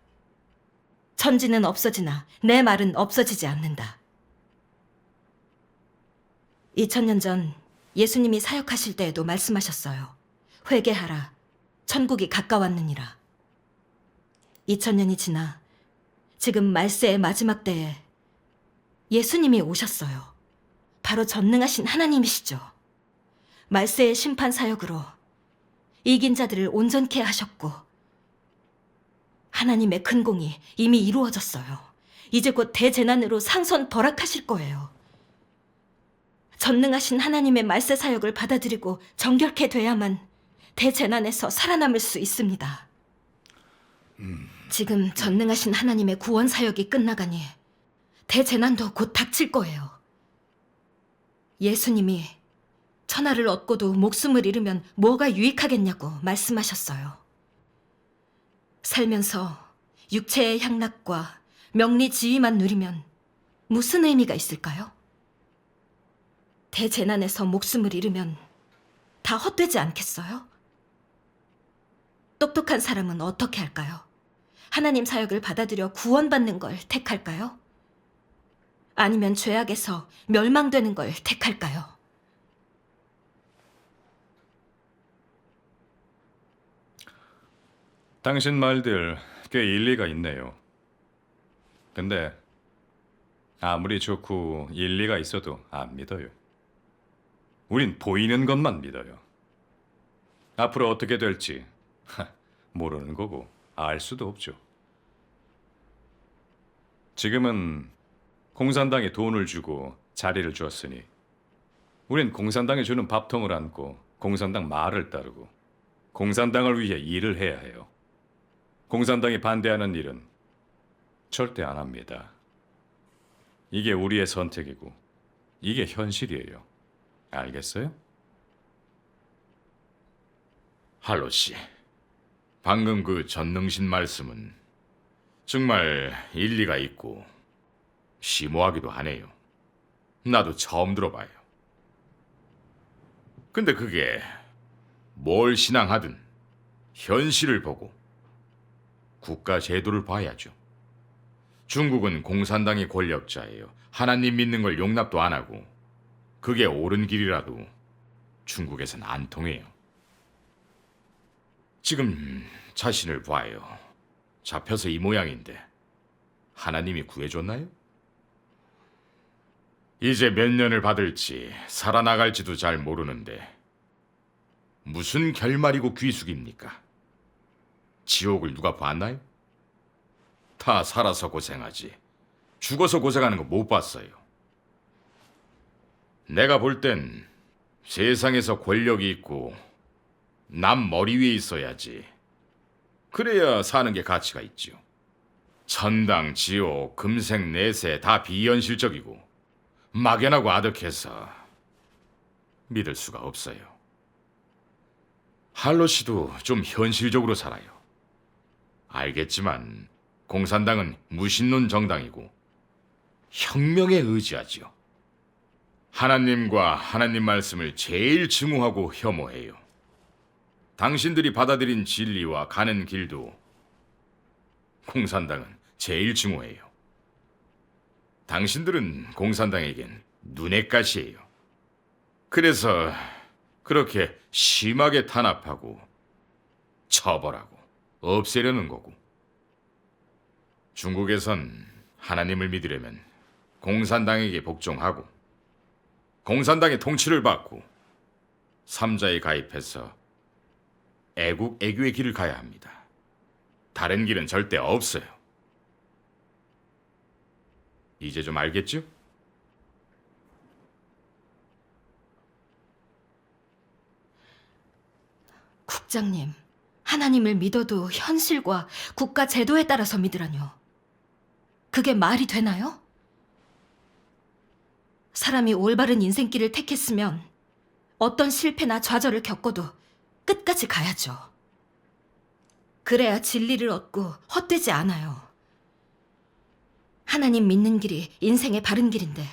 천지는 없어지나 내 말은 없어지지 않는다. 2000년 전 예수님이 사역하실 때에도 말씀하셨어요. 회개하라. 천국이 가까웠느니라. 2000년이 지나 지금 말세의 마지막 때에 예수님이 오셨어요. 바로 전능하신 하나님이시죠. 말세의 심판 사역으로 이긴 자들을 온전케 하셨고 하나님의 큰 공이 이미 이루어졌어요. 이제 곧 대재난으로 상선 벌악하실 거예요. 전능하신 하나님의 말세 사역을 받아들이고 정결케 돼야만 대재난에서 살아남을 수 있습니다. 지금 전능하신 하나님의 구원 사역이 끝나가니 대재난도 곧 닥칠 거예요. 예수님이 천하를 얻고도 목숨을 잃으면 뭐가 유익하겠냐고 말씀하셨어요. 살면서 육체의 향락과 명리 지위만 누리면 무슨 의미가 있을까요? 대재난에서 목숨을 잃으면 다 헛되지 않겠어요? 똑똑한 사람은 어떻게 할까요? 하나님 사역을 받아들여 구원받는 걸 택할까요? 아니면 죄악에서 멸망되는 걸 택할까요? 당신 말들 꽤 일리가 있네요. 근데 아무리 좋고 일리가 있어도 안 믿어요. 우린 보이는 것만 믿어요. 앞으로 어떻게 될지 모르는 거고 알 수도 없죠. 지금은 공산당에 돈을 주고 자리를 주었으니 우린 공산당이 주는 밥통을 안고 공산당 말을 따르고 공산당을 위해 일을 해야 해요. 공산당이 반대하는 일은 절대 안 합니다. 이게 우리의 선택이고 이게 현실이에요. 알겠어요? 할로 씨, 방금 그 전능신 말씀은 정말 일리가 있고 심오하기도 하네요. 나도 처음 들어봐요. 근데 그게 뭘 신앙하든 현실을 보고 국가 제도를 봐야죠. 중국은 공산당이 권력자예요. 하나님 믿는 걸 용납도 안 하고 그게 옳은 길이라도 중국에선 안 통해요. 지금 자신을 봐요. 잡혀서 이 모양인데 하나님이 구해줬나요? 이제 몇 년을 받을지 살아나갈지도 잘 모르는데 무슨 결말이고 귀숙입니까? 지옥을 누가 봤나요? 다 살아서 고생하지 죽어서 고생하는 거 못 봤어요. 내가 볼 땐 세상에서 권력이 있고 남 머리 위에 있어야지. 그래야 사는 게 가치가 있죠. 천당, 지옥, 금색, 내세 다 비현실적이고 막연하고 아득해서 믿을 수가 없어요. 할로 씨도 좀 현실적으로 살아요. 알겠지만 공산당은 무신론 정당이고 혁명에 의지하지요. 하나님과 하나님 말씀을 제일 증오하고 혐오해요. 당신들이 받아들인 진리와 가는 길도 공산당은 제일 증오해요. 당신들은 공산당에겐 눈엣 가시예요. 그래서 그렇게 심하게 탄압하고 처벌하고 없애려는 거고. 중국에선 하나님을 믿으려면 공산당에게 복종하고 공산당의 통치를 받고 삼자에 가입해서 애국 애교의 길을 가야 합니다. 다른 길은 절대 없어요. 이제 좀 알겠죠? 국장님, 하나님을 믿어도 현실과 국가 제도에 따라서 믿으라뇨. 그게 말이 되나요? 사람이 올바른 인생길을 택했으면 어떤 실패나 좌절을 겪어도 끝까지 가야죠. 그래야 진리를 얻고 헛되지 않아요. 하나님 믿는 길이 인생의 바른 길인데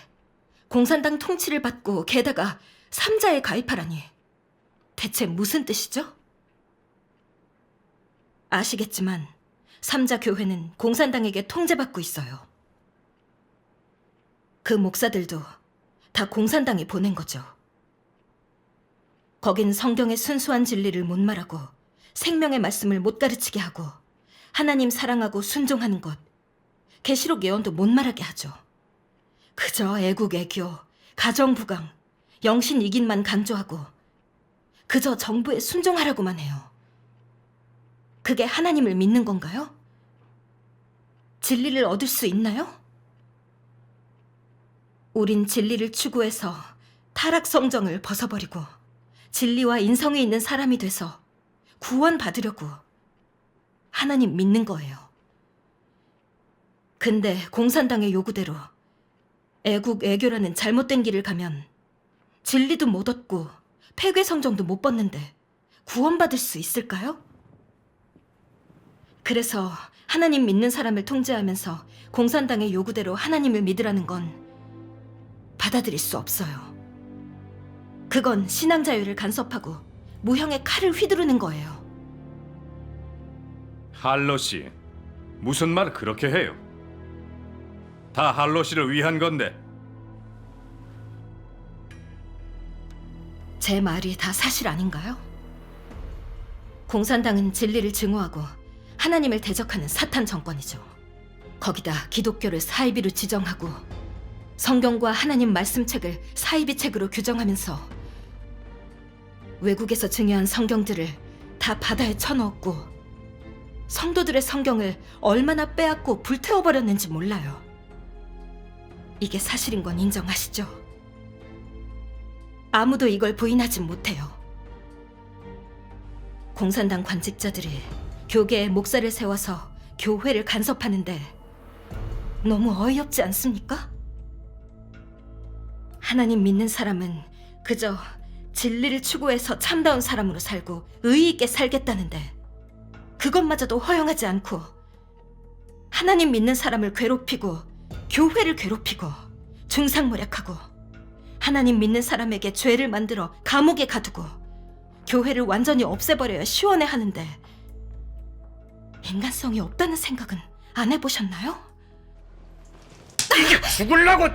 공산당 통치를 받고 게다가 삼자에 가입하라니 대체 무슨 뜻이죠? 아시겠지만 삼자 교회는 공산당에게 통제받고 있어요. 그 목사들도 다 공산당이 보낸 거죠. 거긴 성경의 순수한 진리를 못 말하고 생명의 말씀을 못 가르치게 하고 하나님 사랑하고 순종하는 것, 계시록 예언도 못 말하게 하죠. 그저 애국 애교, 가정 부강, 영신 이긴만 강조하고 그저 정부에 순종하라고만 해요. 그게 하나님을 믿는 건가요? 진리를 얻을 수 있나요? 우린 진리를 추구해서 타락 성정을 벗어버리고 진리와 인성이 있는 사람이 돼서 구원받으려고 하나님 믿는 거예요. 근데 공산당의 요구대로 애국 애교라는 잘못된 길을 가면 진리도 못 얻고 폐괴 성정도 못 벗는데 구원받을 수 있을까요? 그래서 하나님 믿는 사람을 통제하면서 공산당의 요구대로 하나님을 믿으라는 건 받아들일 수 없어요. 그건 신앙 자유를 간섭하고 무형의 칼을 휘두르는 거예요. 할로 씨, 무슨 말 그렇게 해요? 다 할로 씨를 위한 건데. 제 말이 다 사실 아닌가요? 공산당은 진리를 증오하고 하나님을 대적하는 사탄 정권이죠. 거기다 기독교를 사이비로 지정하고 성경과 하나님 말씀책을 사이비 책으로 규정하면서 외국에서 증여한 성경들을 다 바다에 쳐넣었고 성도들의 성경을 얼마나 빼앗고 불태워버렸는지 몰라요. 이게 사실인 건 인정하시죠? 아무도 이걸 부인하진 못해요. 공산당 관직자들이 교계에 목사를 세워서 교회를 간섭하는데 너무 어이없지 않습니까? 하나님 믿는 사람은 그저 진리를 추구해서 참다운 사람으로 살고 의의 있게 살겠다는데 그것마저도 허용하지 않고 하나님 믿는 사람을 괴롭히고 교회를 괴롭히고 중상모략하고 하나님 믿는 사람에게 죄를 만들어 감옥에 가두고 교회를 완전히 없애버려야 시원해 하는데 인간성이 없다는 생각은 안 해보셨나요? 죽을라고!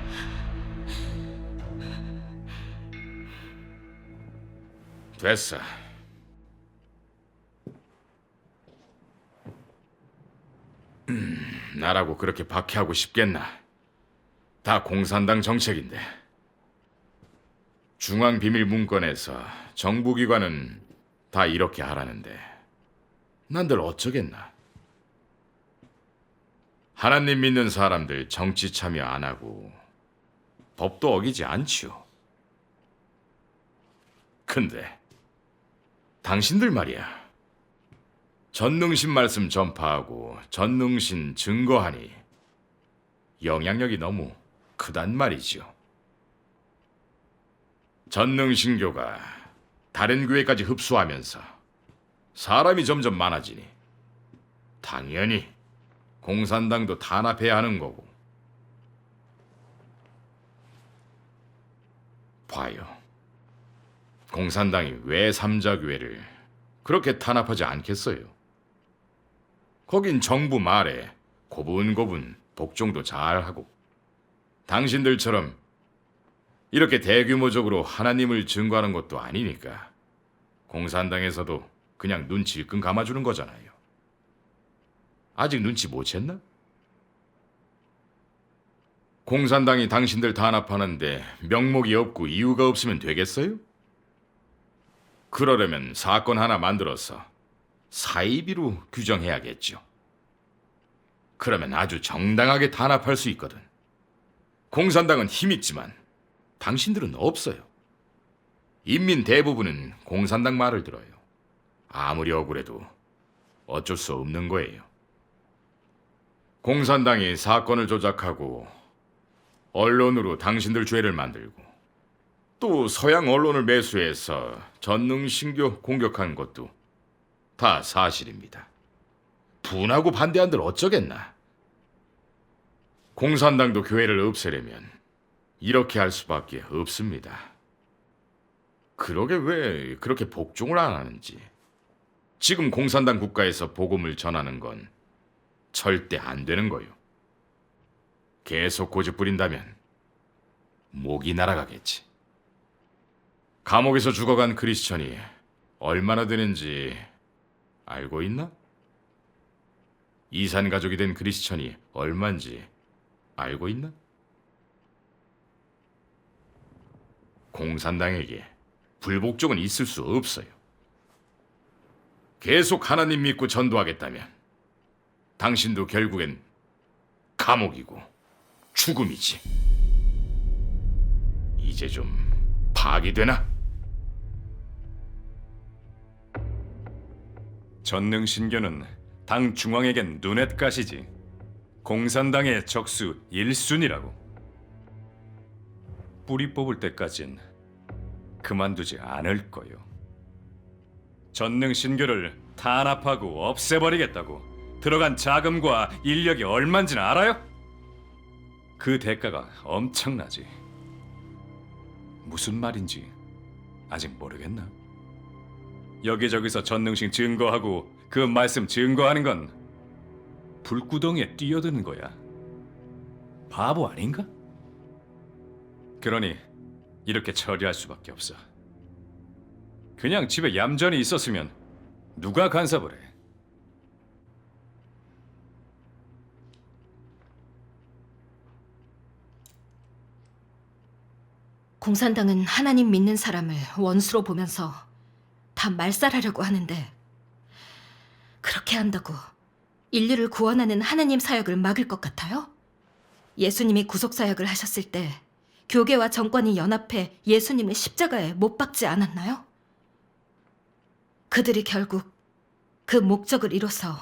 됐어. 나라고 그렇게 박해하고 싶겠나? 다 공산당 정책인데. 중앙비밀문건에서 정부기관은 다 이렇게 하라는데 난들 어쩌겠나? 하나님 믿는 사람들 정치 참여 안 하고 법도 어기지 않지요. 근데 당신들 말이야. 전능신 말씀 전파하고 전능신 증거하니 영향력이 너무 크단 말이지요. 전능신교가 다른 교회까지 흡수하면서 사람이 점점 많아지니 당연히 공산당도 탄압해야 하는 거고. 봐요. 공산당이 왜 삼자교회를 그렇게 탄압하지 않겠어요? 거긴 정부 말에 고분고분 복종도 잘하고 당신들처럼 이렇게 대규모적으로 하나님을 증거하는 것도 아니니까 공산당에서도 그냥 눈 질끈 감아주는 거잖아요. 아직 눈치 못 챘나? 공산당이 당신들 탄압하는데 명목이 없고 이유가 없으면 되겠어요? 그러려면 사건 하나 만들어서 사이비로 규정해야겠죠. 그러면 아주 정당하게 탄압할 수 있거든. 공산당은 힘있지만 당신들은 없어요. 인민 대부분은 공산당 말을 들어요. 아무리 억울해도 어쩔 수 없는 거예요. 공산당이 사건을 조작하고 언론으로 당신들 죄를 만들고 또 서양 언론을 매수해서 전능신교 공격한 것도 다 사실입니다. 분하고 반대한들 어쩌겠나. 공산당도 교회를 없애려면 이렇게 할 수밖에 없습니다. 그러게 왜 그렇게 복종을 안 하는지. 지금 공산당 국가에서 복음을 전하는 건 절대 안 되는 거요. 계속 고집 부린다면 목이 날아가겠지. 감옥에서 죽어간 크리스천이 얼마나 되는지 알고 있나? 이산 가족이 된 크리스천이 얼마인지 알고 있나? 공산당에게 불복종은 있을 수 없어요. 계속 하나님 믿고 전도하겠다면 당신도 결국엔 감옥이고 죽음이지. 이제 좀 파악이 되나? 전능신교는 당 중앙에겐 눈엣가시지. 공산당의 적수 1순위라고. 뿌리 뽑을 때까진 그만두지 않을 거요. 전능신교를 탄압하고 없애버리겠다고 들어간 자금과 인력이 얼만지는 알아요? 그 대가가 엄청나지. 무슨 말인지 아직 모르겠나? 여기저기서 전능신 증거하고 그 말씀 증거하는 건 불구덩이에 뛰어드는 거야. 바보 아닌가? 그러니 이렇게 처리할 수밖에 없어. 그냥 집에 얌전히 있었으면 누가 간섭을 해? 공산당은 하나님 믿는 사람을 원수로 보면서 다 말살하려고 하는데 그렇게 한다고 인류를 구원하는 하나님 사역을 막을 것 같아요? 예수님이 구속 사역을 하셨을 때 교계와 정권이 연합해 예수님을 십자가에 못 박지 않았나요? 그들이 결국 그 목적을 이뤄서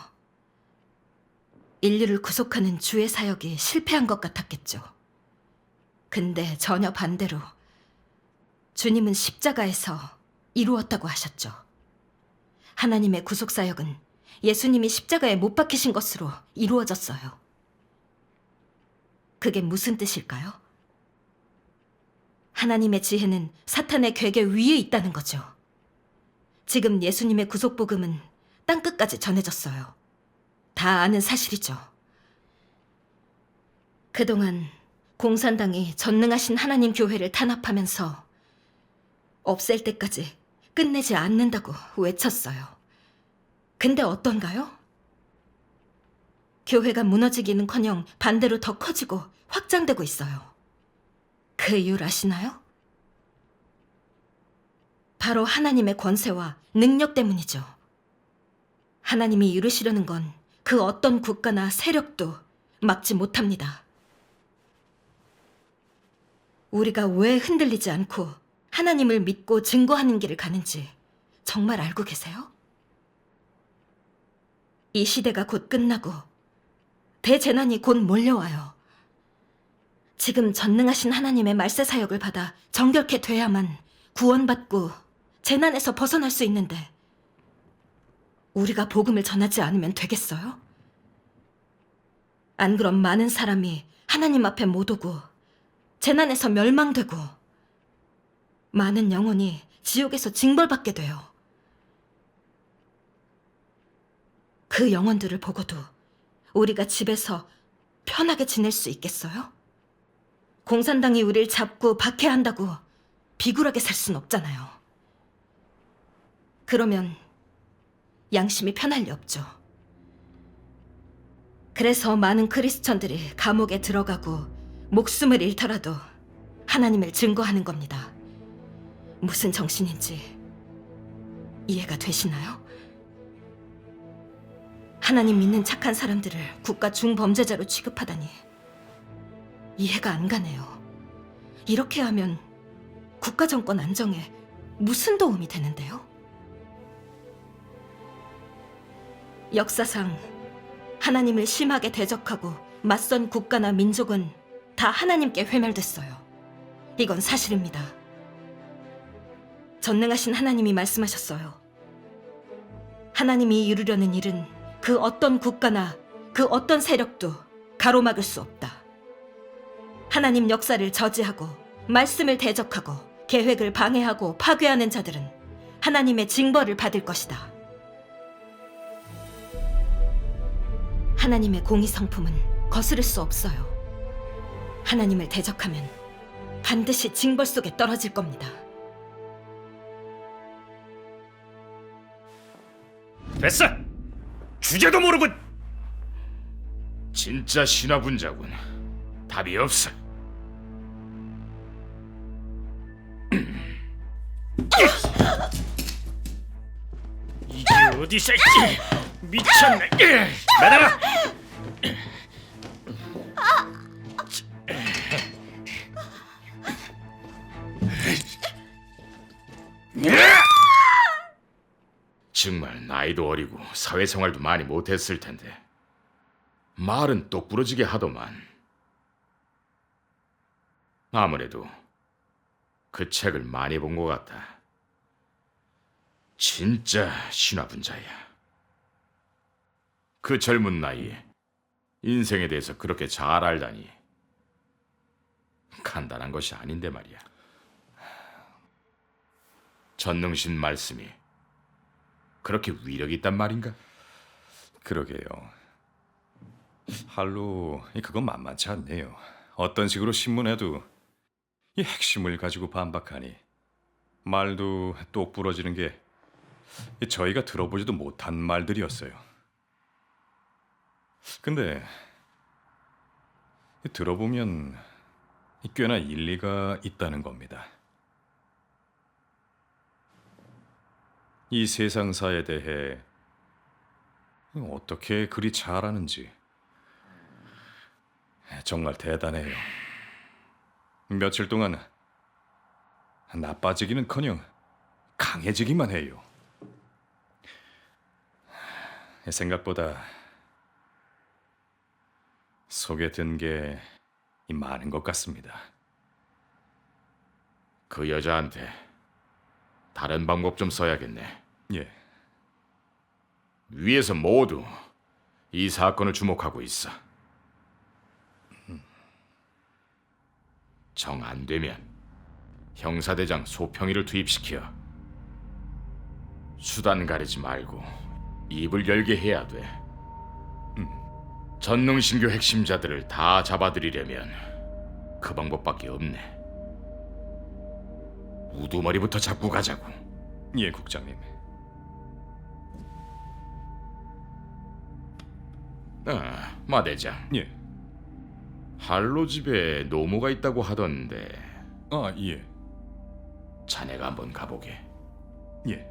인류를 구속하는 주의 사역이 실패한 것 같았겠죠. 근데 전혀 반대로 주님은 십자가에서 이루었다고 하셨죠. 하나님의 구속 사역은 예수님이 십자가에 못 박히신 것으로 이루어졌어요. 그게 무슨 뜻일까요? 하나님의 지혜는 사탄의 괴계 위에 있다는 거죠. 지금 예수님의 구속 복음은 땅끝까지 전해졌어요. 다 아는 사실이죠. 그동안 공산당이 전능하신 하나님 교회를 탄압하면서 없앨 때까지 끝내지 않는다고 외쳤어요. 근데 어떤가요? 교회가 무너지기는커녕 반대로 더 커지고 확장되고 있어요. 그 이유를 아시나요? 바로 하나님의 권세와 능력 때문이죠. 하나님이 이루시려는 건 그 어떤 국가나 세력도 막지 못합니다. 우리가 왜 흔들리지 않고 하나님을 믿고 증거하는 길을 가는지 정말 알고 계세요? 이 시대가 곧 끝나고 대재난이 곧 몰려와요. 지금 전능하신 하나님의 말세 사역을 받아 정결케 돼야만 구원받고 재난에서 벗어날 수 있는데 우리가 복음을 전하지 않으면 되겠어요? 안 그럼 많은 사람이 하나님 앞에 못 오고 재난에서 멸망되고 많은 영혼이 지옥에서 징벌받게 돼요. 그 영혼들을 보고도 우리가 집에서 편하게 지낼 수 있겠어요? 공산당이 우리를 잡고 박해한다고 비굴하게 살 순 없잖아요. 그러면 양심이 편할 리 없죠. 그래서 많은 크리스천들이 감옥에 들어가고 목숨을 잃더라도 하나님을 증거하는 겁니다. 무슨 정신인지 이해가 되시나요? 하나님 믿는 착한 사람들을 국가 중범죄자로 취급하다니 이해가 안 가네요. 이렇게 하면 국가 정권 안정에 무슨 도움이 되는데요? 역사상 하나님을 심하게 대적하고 맞선 국가나 민족은 다 하나님께 회멸됐어요. 이건 사실입니다. 전능하신 하나님이 말씀하셨어요. 하나님이 이루려는 일은 그 어떤 국가나 그 어떤 세력도 가로막을 수 없다. 하나님 역사를 저지하고 말씀을 대적하고 계획을 방해하고 파괴하는 자들은 하나님의 징벌을 받을 것이다. 하나님의 공의 성품은 거스를 수 없어요. 하나님을 대적하면 반드시 징벌 속에 떨어질 겁니다. 됐어. 주제도 모르고. 진짜 신화분자군. 답이 없어. 이게 어디 새끼 미쳤네. 나가라. 정말 나이도 어리고 사회생활도 많이 못했을 텐데 말은 똑부러지게 하더만. 아무래도 그 책을 많이 본 것 같다. 진짜 신화분자야. 그 젊은 나이에 인생에 대해서 그렇게 잘 알다니 간단한 것이 아닌데 말이야. 전능신 말씀이 그렇게 위력이 있단 말인가? 그러게요. 할로 그건 만만치 않네요. 어떤 식으로 신문에도 이 핵심을 가지고 반박하니 말도 똑 부러지는 게 저희가 들어보지도 못한 말들이었어요. 근데 들어보면 꽤나 일리가 있다는 겁니다. 이 세상사에 대해 어떻게 그리 잘 아는지 정말 대단해요. 며칠 동안 나빠지기는커녕 강해지기만 해요. 생각보다 속에 든 게 많은 것 같습니다. 그 여자한테 다른 방법 좀 써야겠네. 예, 위에서 모두 이 사건을 주목하고 있어. 정 안 되면 형사대장 소평이를 투입시켜 수단 가리지 말고 입을 열게 해야 돼. 전능신교 핵심자들을 다 잡아들이려면 그 방법밖에 없네. 우두머리부터 잡고 가자고. 예, 국장님. 마 대장. 예, 할로 집에 노모가 있다고 하던데 예, 자네가 한번 가보게. 예,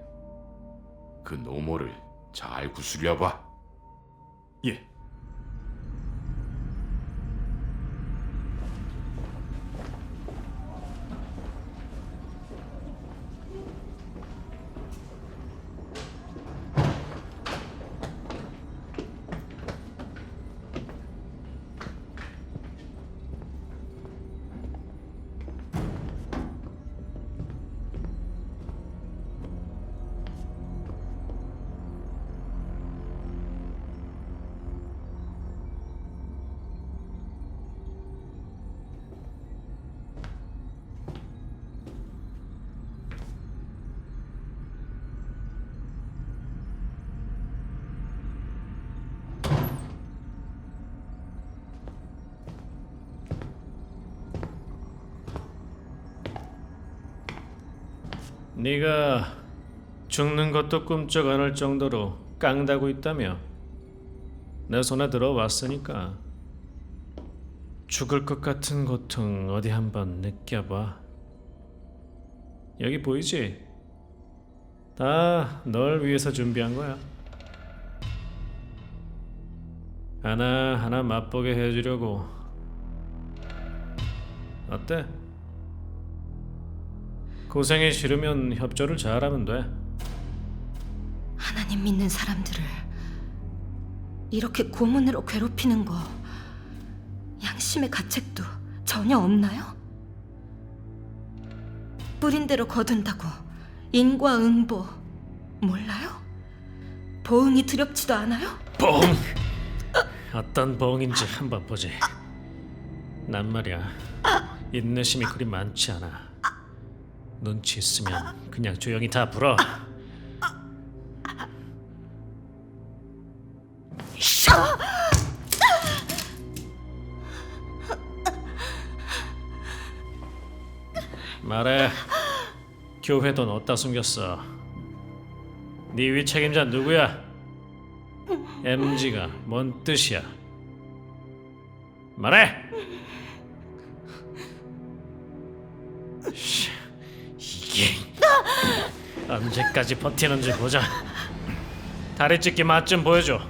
그 노모를 잘 구슬려봐. 예. 네가 죽는 것도 꿈쩍 안 할 정도로 깡다고 있다며 내 손에 들어왔으니까 죽을 것 같은 고통 어디 한번 느껴봐. 여기 보이지? 다 널 위해서 준비한 거야. 하나하나 맛보게 해주려고. 어때? 고생이 싫으면 협조를 잘하면 돼. 하나님 믿는 사람들을 이렇게 고문으로 괴롭히는 거 양심의 가책도 전혀 없나요? 뿌린 대로 거둔다고 인과응보 몰라요? 보응이 두렵지도 않아요? 뻥! 어떤 뻥인지 한번 보지. 난 말이야 인내심이 그리 많지 않아. 눈치 있으면 그냥 조용히 다 불어. 말해. 교회 돈 어디다 숨겼어? 네 위 책임자 누구야? MG가 뭔 뜻이야? 말해! 이게 언제까지 버티는지 보자. 다리 찢기 맛 좀 보여줘.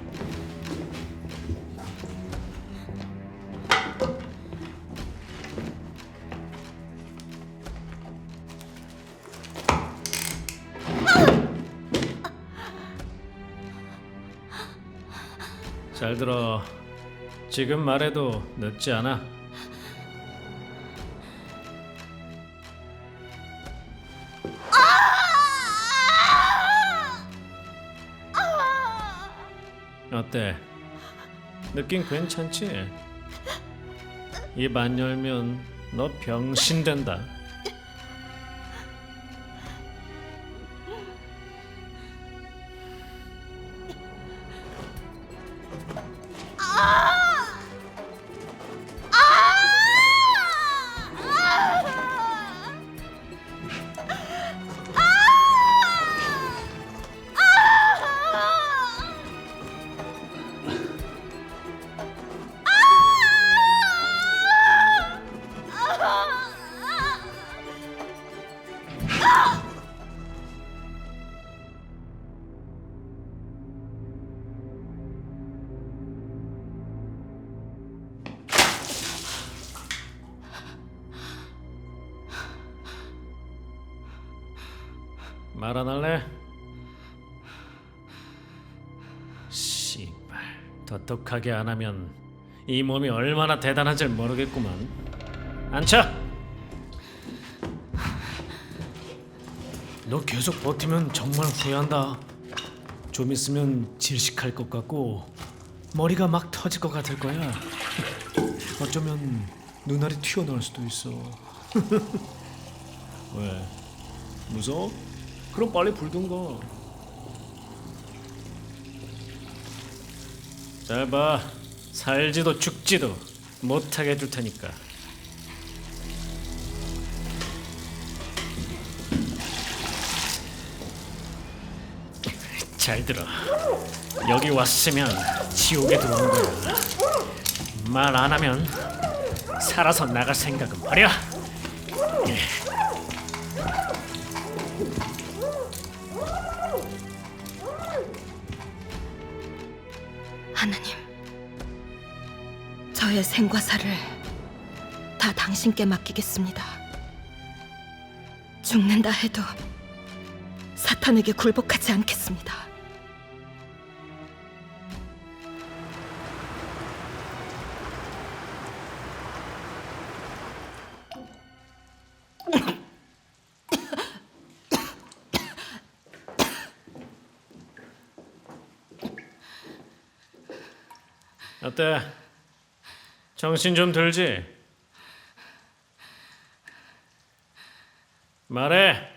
잘 들어. 지금 말해도 늦지 않아. 어때? 느낌 괜찮지? 입 안 열면 너 병신 된다. 말 안 할래? 씨발, 더 독하게 안 하면 이 몸이 얼마나 대단한지 모르겠구만. 앉혀! 너 계속 버티면 정말 후회한다. 좀 있으면 질식할 것 같고 머리가 막 터질 것 같을 거야. 어쩌면 눈알이 튀어나올 수도 있어. 왜? 무서워? 그럼 빨리 불든가. 잘 봐. 살지도 죽지도 못하게 해줄 테니까. 잘 들어. 여기 왔으면 지옥에 들어온 거야. 말 안 하면 살아서 나갈 생각은 버려. 하나님, 저의 생과 사를 다 당신께 맡기겠습니다. 죽는다 해도 사탄에게 굴복하지 않겠습니다. 어때? 정신 좀 들지? 말해.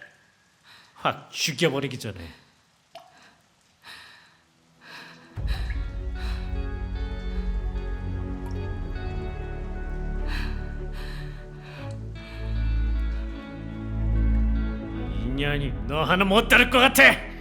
확 죽여버리기 전에. 아니 너 하나 못 따를 것 같아.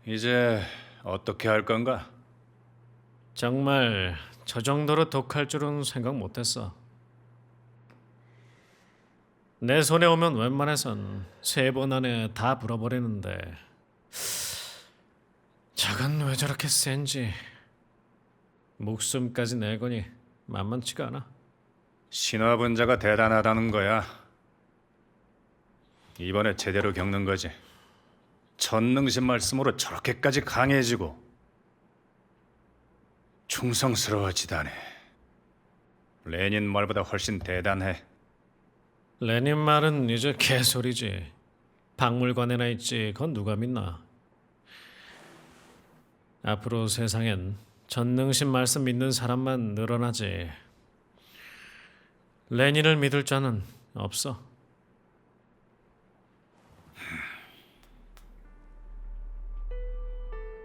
이제 어떻게 할 건가? 정말 저 정도로 독할 줄은 생각 못했어. 내 손에 오면 웬만해선 3번 안에 다 불어버리는데 저건 왜 저렇게 센지 목숨까지 내거니 만만치가 않아. 신화분자가 대단하다는 거야. 이번에 제대로 겪는 거지. 전능신 말씀으로 저렇게까지 강해지고 충성스러워지다네. 레닌 말보다 훨씬 대단해. 레닌 말은 이제 개소리지. 박물관에나 있지. 그건 누가 믿나. 앞으로 세상엔 전능신 말씀 믿는 사람만 늘어나지. 레닌을 믿을 자는 없어.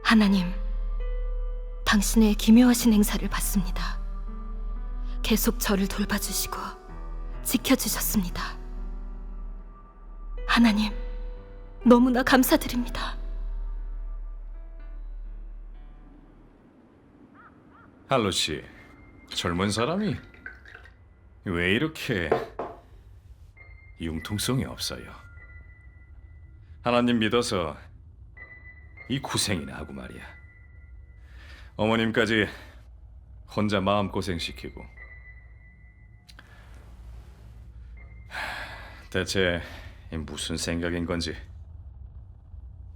하나님, 당신의 기묘하신 행사를 봤습니다. 계속 저를 돌봐주시고 지켜주셨습니다. 하나님, 너무나 감사드립니다. 할로 씨, 젊은 사람이 왜 이렇게 융통성이 없어요? 하나님 믿어서 이 고생이나 하고 말이야. 어머님까지 혼자 마음고생 시키고. 대체 무슨 생각인 건지.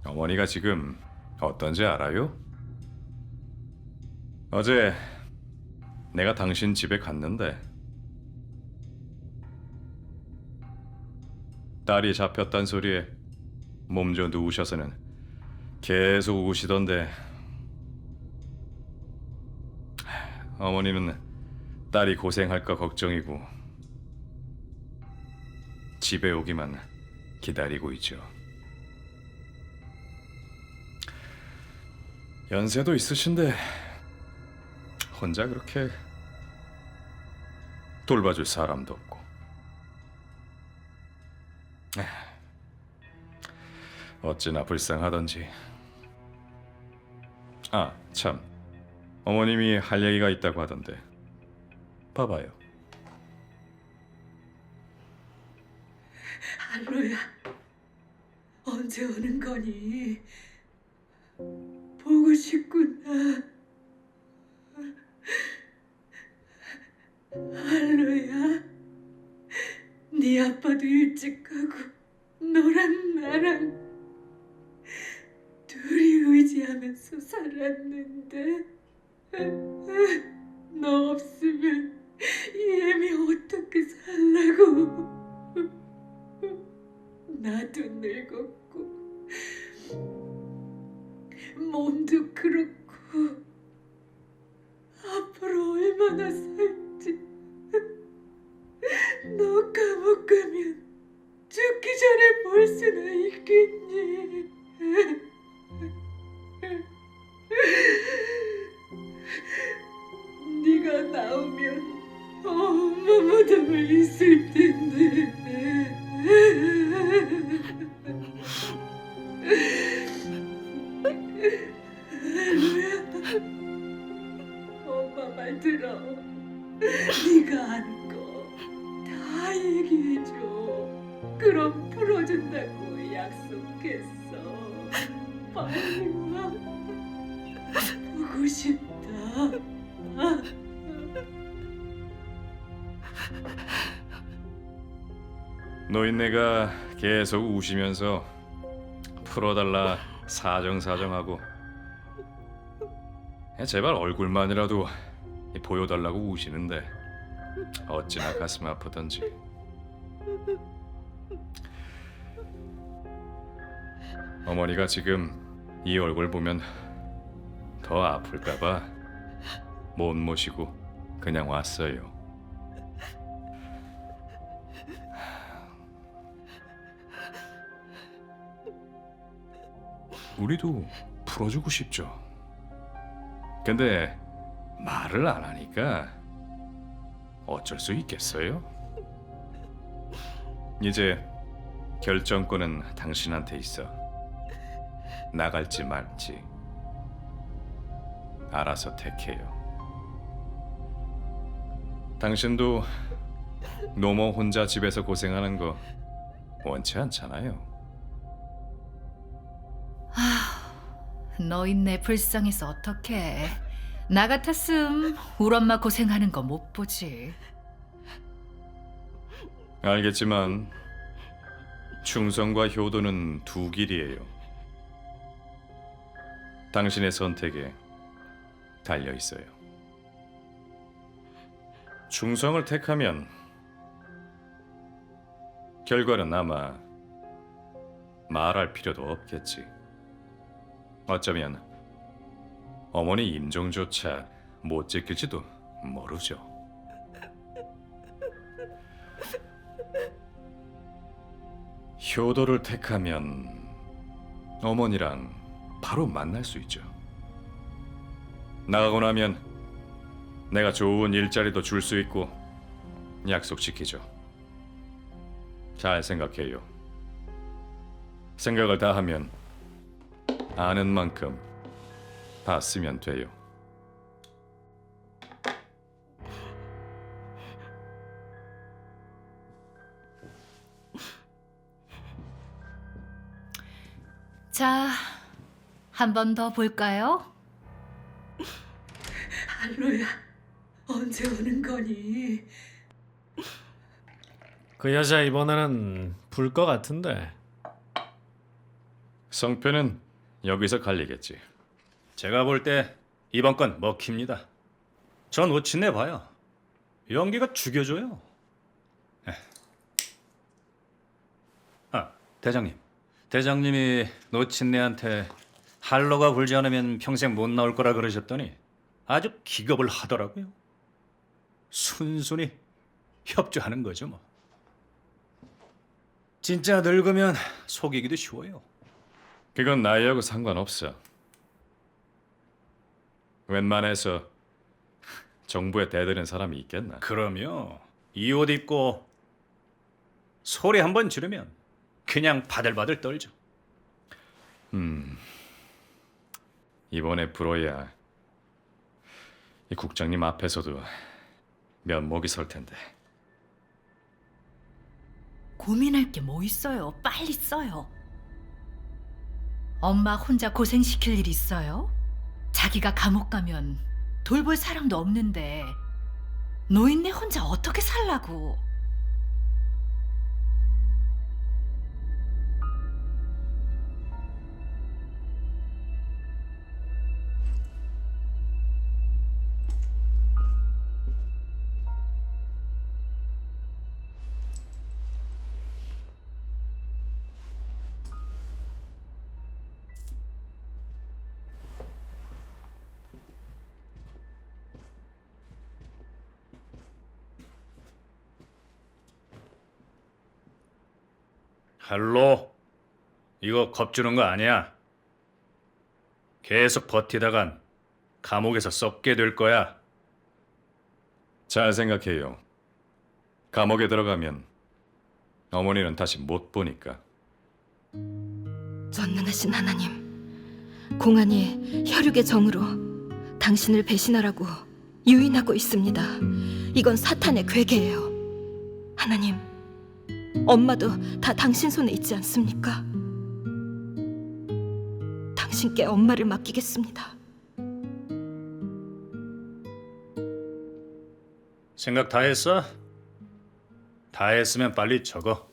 어머니가 지금 어떤지 알아요? 어제 내가 당신 집에 갔는데 딸이 잡혔단 소리에 몸져 누우셔서는 계속 우시던데 어머니는 딸이 고생할까 걱정이고 집에 오기만 기다리고 있죠. 연세도 있으신데 혼자 그렇게 돌봐줄 사람도 없고. 어찌나 불쌍하던지. 아, 참. 어머님이 할 얘기가 있다고 하던데. 봐봐요. 할로야, 언제 오는 거니? 보고 싶구나. 할로야, 네 아빠도 일찍 가고 너랑 나랑 둘이 의지하면서 살았는데 너 없으면 이 애미 어떻게 살라고. 나도 늙었고 몸도 그렇고 앞으로 얼마나 살지. 너 감옥 가면 죽기 전에 볼 수는 있겠니? 네가 나오면 엄마 무덤에 있을 텐데. 할로야, 엄마 말 들어. 네가 아는 거 다 얘기해줘. 그럼 풀어준다고 약속했어. 빨리 와. 보고 싶다. 노인네가 계속 우시면서 풀어달라 사정사정하고 제발 얼굴만이라도 보여달라고 우시는데 어찌나 가슴 아프던지. 어머니가 지금 이 얼굴 보면 더 아플까봐 못 모시고 그냥 왔어요. 우리도 풀어주고 싶죠. 근데 말을 안 하니까 어쩔 수 있겠어요? 이제 결정권은 당신한테 있어. 나갈지 말지 알아서 택해요. 당신도 노모 혼자 집에서 고생하는 거 원치 않잖아요. 노인네 불쌍해서 어떡해. 나 같았음 우리 엄마 고생하는 거 못 보지. 알겠지만 충성과 효도는 두 길이에요. 당신의 선택에 달려 있어요. 충성을 택하면 결과는 아마 말할 필요도 없겠지. 어쩌면 어머니 임종조차 못 지킬지도 모르죠. 효도를 택하면 어머니랑 바로 만날 수 있죠. 나가고 나면 내가 좋은 일자리도 줄 수 있고 약속 지키죠. 잘 생각해요. 생각을 다 하면 아는 만큼 봤으면 돼요. 자, 한 번 더 볼까요? 할로야, 언제 오는 거니? 그 여자 이번에는 불 것 같은데. 성패는 여기서 갈리겠지. 제가 볼 때 이번 건 먹힙니다. 전 노친네 봐요. 연기가 죽여줘요. 대장님. 대장님이 노친네한테 할로가 불지 않으면 평생 못 나올 거라 그러셨더니 아주 기겁을 하더라고요. 순순히 협조하는 거죠 뭐. 진짜 늙으면 속이기도 쉬워요. 그건 나이하고 상관없어. 웬만해서 정부에 대드는 사람이 있겠나? 그럼요. 이 옷 입고 소리 한 번 지르면 그냥 바들바들 떨죠. 이번에 불어야 이 국장님 앞에서도 면목이 설 텐데. 고민할 게 뭐 있어요. 빨리 써요. 엄마 혼자 고생시킬 일 있어요? 자기가 감옥 가면 돌볼 사람도 없는데 노인네 혼자 어떻게 살라고. 할로, 이거 겁주는 거 아니야. 계속 버티다간 감옥에서 썩게 될 거야. 잘 생각해요. 감옥에 들어가면 어머니는 다시 못 보니까. 전능하신 하나님, 공안이 혈육의 정으로 당신을 배신하라고 유인하고 있습니다. 이건 사탄의 괴계예요. 하나님, 엄마도 다 당신 손에 있지 않습니까? 당신께 엄마를 맡기겠습니다. 생각 다 했어? 다 했으면 빨리 적어.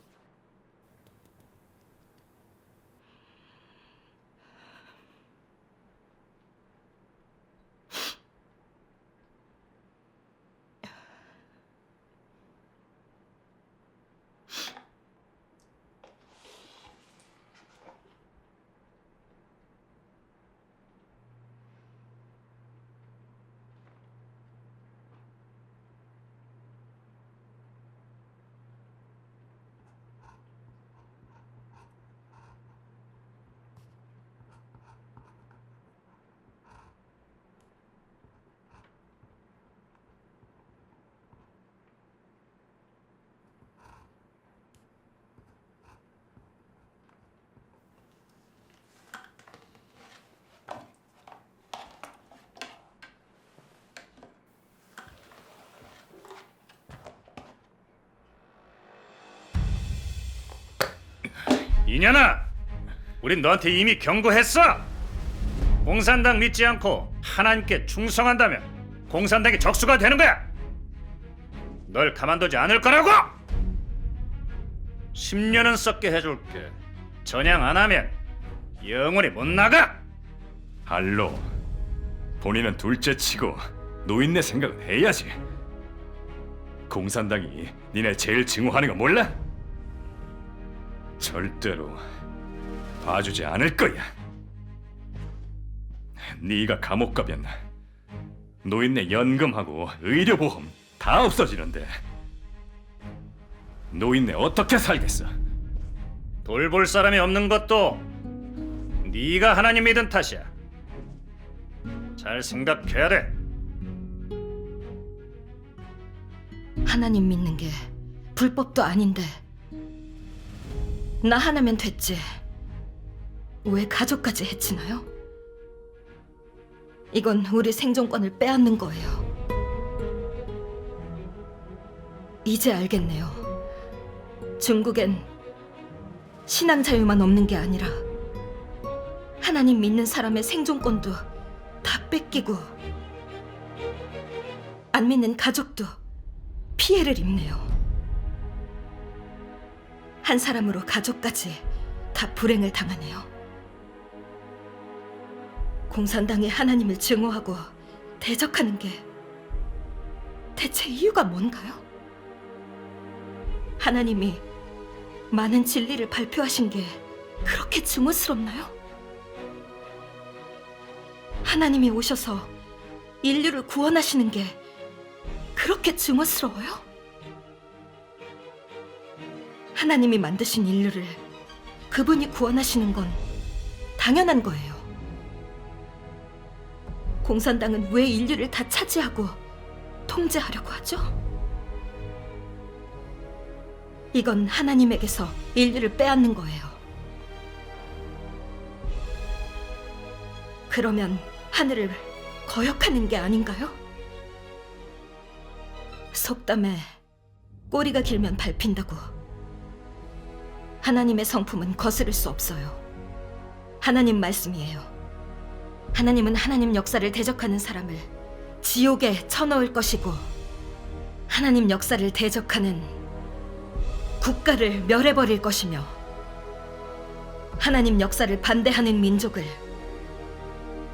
이년아, 우린 너한테 이미 경고했어. 공산당 믿지 않고 하나님께 충성한다면 공산당의 적수가 되는 거야. 널 가만두지 않을 거라고. 10년은 썩게 해줄게. 전향 안 하면 영원히 못 나가. 알로, 본인은 둘째치고 노인네 생각은 해야지. 공산당이 니네 제일 증오하는 거 몰라? 절대로 봐주지 않을 거야. 네가 감옥 가면 노인네 연금하고 의료보험 다 없어지는데 노인네 어떻게 살겠어? 돌볼 사람이 없는 것도 네가 하나님 믿은 탓이야. 잘 생각해야 돼. 하나님 믿는 게 불법도 아닌데 나 하나면 됐지. 왜 가족까지 해치나요? 이건 우리 생존권을 빼앗는 거예요. 이제 알겠네요. 중국엔 신앙 자유만 없는 게 아니라 하나님 믿는 사람의 생존권도 다 뺏기고 안 믿는 가족도 피해를 입네요. 한 사람으로 가족까지 다 불행을 당하네요. 공산당이 하나님을 증오하고 대적하는 게 대체 이유가 뭔가요? 하나님이 많은 진리를 발표하신 게 그렇게 증오스럽나요? 하나님이 오셔서 인류를 구원하시는 게 그렇게 증오스러워요? 하나님이 만드신 인류를 그분이 구원하시는 건 당연한 거예요. 공산당은 왜 인류를 다 차지하고 통제하려고 하죠? 이건 하나님에게서 인류를 빼앗는 거예요. 그러면 하늘을 거역하는 게 아닌가요? 속담에 꼬리가 길면 밟힌다고. 하나님의 성품은 거스를 수 없어요. 하나님 말씀이에요. 하나님은 하나님 역사를 대적하는 사람을 지옥에 쳐넣을 것이고 하나님 역사를 대적하는 국가를 멸해버릴 것이며 하나님 역사를 반대하는 민족을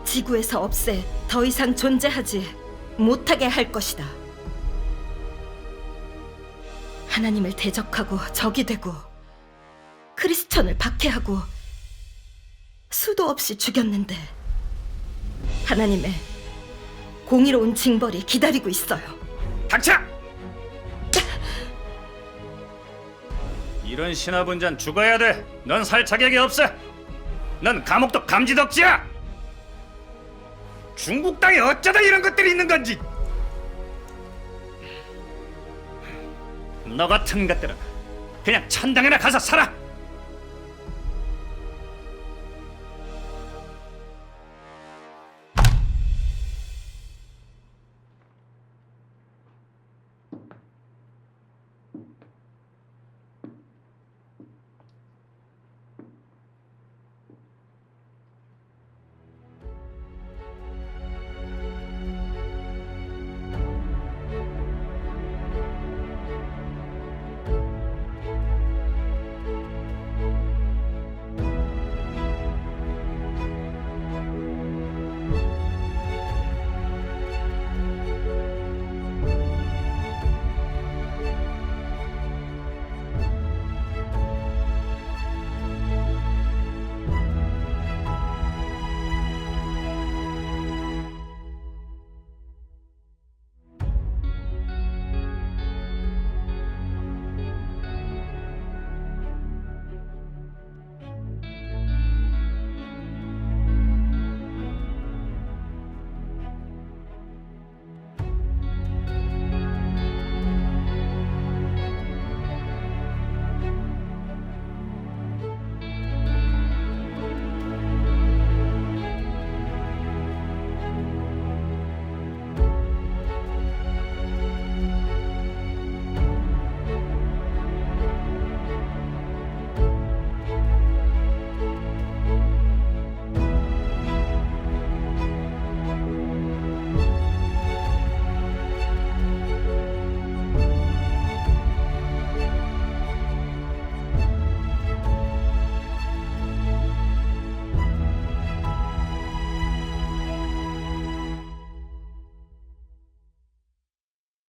지구에서 없애 더 이상 존재하지 못하게 할 것이다. 하나님을 대적하고 적이 되고 크리스천을 박해하고 수도 없이 죽였는데 하나님의 공의로운 징벌이 기다리고 있어요. 닥쳐! 이런 신화분잔 죽어야 돼. 넌 살 자격이 없어. 넌 감옥도 감지덕지야. 중국 땅에 어쩌다 이런 것들이 있는 건지. 너 같은 것들은 그냥 천당에나 가서 살아.